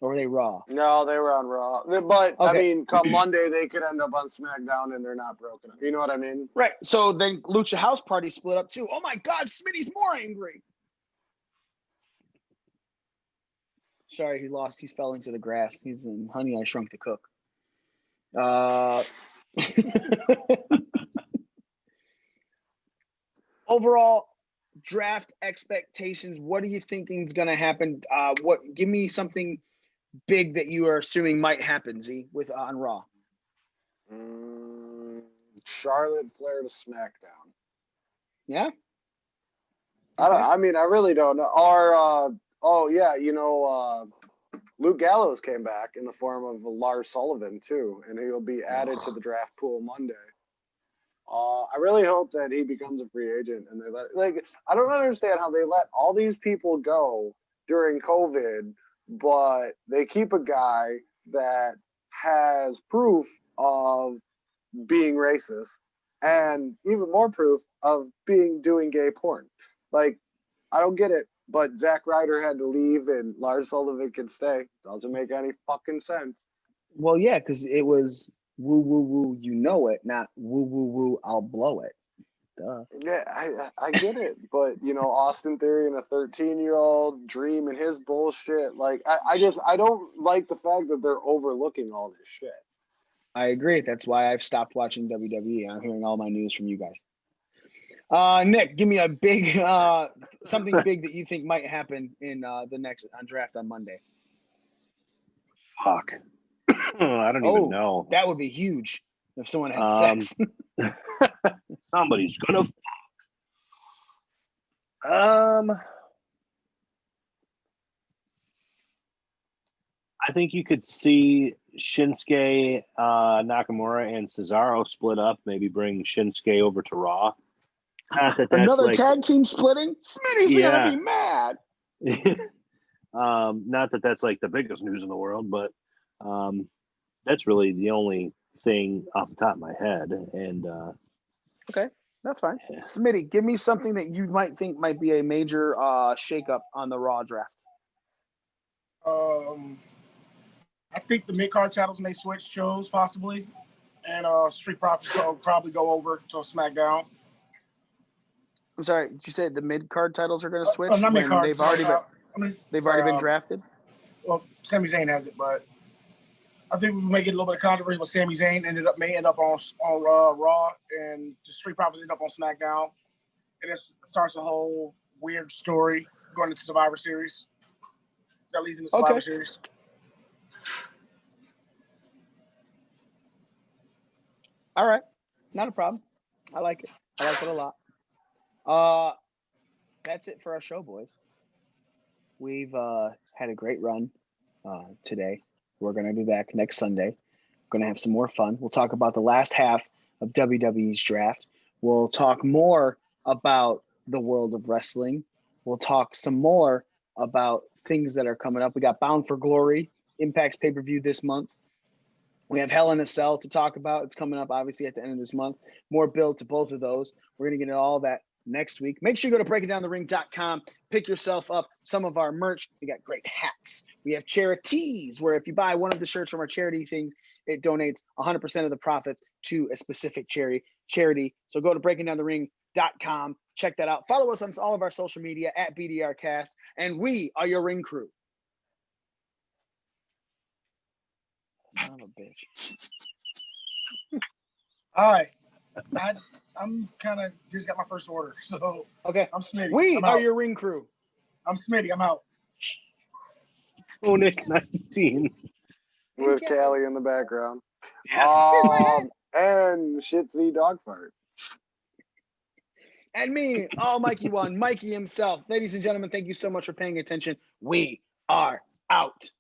Speaker 2: Or were they Raw?
Speaker 7: No, they were on Raw. But,
Speaker 2: okay.
Speaker 7: I mean, come Monday, they could end up on SmackDown and they're not broken. You know what I mean?
Speaker 2: Right. So then Lucha House Party split up too. Oh my God, Smitty's more angry. Sorry, he fell into the grass. He's in Honey, I Shrunk the Cook. Overall, draft expectations. What are you thinking is going to happen? Give me something big that you are assuming might happen, Z, on Raw.
Speaker 7: Charlotte Flair to SmackDown.
Speaker 2: Yeah.
Speaker 7: I mean, I really don't know. Or Luke Gallows came back in the form of Lars Sullivan too, and he'll be added to the draft pool Monday. I really hope that he becomes a free agent, and I don't understand how they let all these people go during COVID, but they keep a guy that has proof of being racist and even more proof of doing gay porn. Like, I don't get it, but Zack Ryder had to leave and Lars Sullivan can stay. Doesn't make any fucking sense.
Speaker 2: Well, yeah, because it was woo, woo, woo, you know it, not woo, woo, woo, I'll blow it. Duh.
Speaker 7: Yeah, I get it. But, Austin Theory and a 13-year-old Dream and his bullshit. Like, I don't like the fact that they're overlooking all this shit.
Speaker 2: I agree. That's why I've stopped watching WWE. I'm hearing all my news from you guys. Nick, give me a big something big that you think might happen in the next draft on Monday.
Speaker 10: Fuck. I don't even know.
Speaker 2: That would be huge if someone had sex.
Speaker 10: Somebody's gonna. I think you could see Shinsuke Nakamura and Cesaro split up. Maybe bring Shinsuke over to Raw.
Speaker 2: Another tag team splitting? Smitty's gonna be mad.
Speaker 10: Not that that's like the biggest news in the world, but that's really the only thing off the top of my head. And
Speaker 2: okay, that's fine. Smitty, give me something that you might think might be a major shakeup on the Raw draft.
Speaker 11: I think the mid-card titles may switch shows possibly, and Street Profits will probably go over to SmackDown.
Speaker 2: I'm sorry, did you say the mid-card titles are going to switch?
Speaker 11: Not mid-card.
Speaker 2: They've already been drafted?
Speaker 11: Well, Sami Zayn has it, but I think we may get a little bit of controversy with Sami Zayn may end up on Raw, and the Street Profits end up on SmackDown. And it starts a whole weird story going into Survivor Series. That leads into Survivor Series.
Speaker 2: All right. Not a problem. I like it. I like it a lot. That's it for our show, boys. We've had a great run today. We're going to be back next Sunday. We're going to have some more fun. We'll talk about the last half of WWE's draft. We'll talk more about the world of wrestling. We'll talk some more about things that are coming up. We got Bound for Glory, Impact's pay-per-view this month. We have Hell in a Cell to talk about. It's coming up, obviously, at the end of this month. More build to both of those. We're going to get into all that next week. Make sure you go to breakingdownthering.com, pick yourself up some of our merch. We got great hats. We have charities where if you buy one of the shirts from our charity thing, it donates 100% of the profits to a specific charity. So go to breakingdownthering.com, check that out. Follow us on all of our social media at BDRcast, and we are your ring crew. Son of a bitch.
Speaker 11: All right. I'm kind of just got my first order, so
Speaker 2: okay.
Speaker 11: I'm Smitty.
Speaker 2: We
Speaker 11: I'm
Speaker 2: are
Speaker 11: out.
Speaker 2: your ring crew.
Speaker 11: I'm Smitty. I'm out.
Speaker 10: Oh, Nick 19
Speaker 7: with Callie in the background.
Speaker 10: Yeah.
Speaker 7: And Shitsy dog fart.
Speaker 2: And me, Mikey one, Mikey himself. Ladies and gentlemen, thank you so much for paying attention. We are out.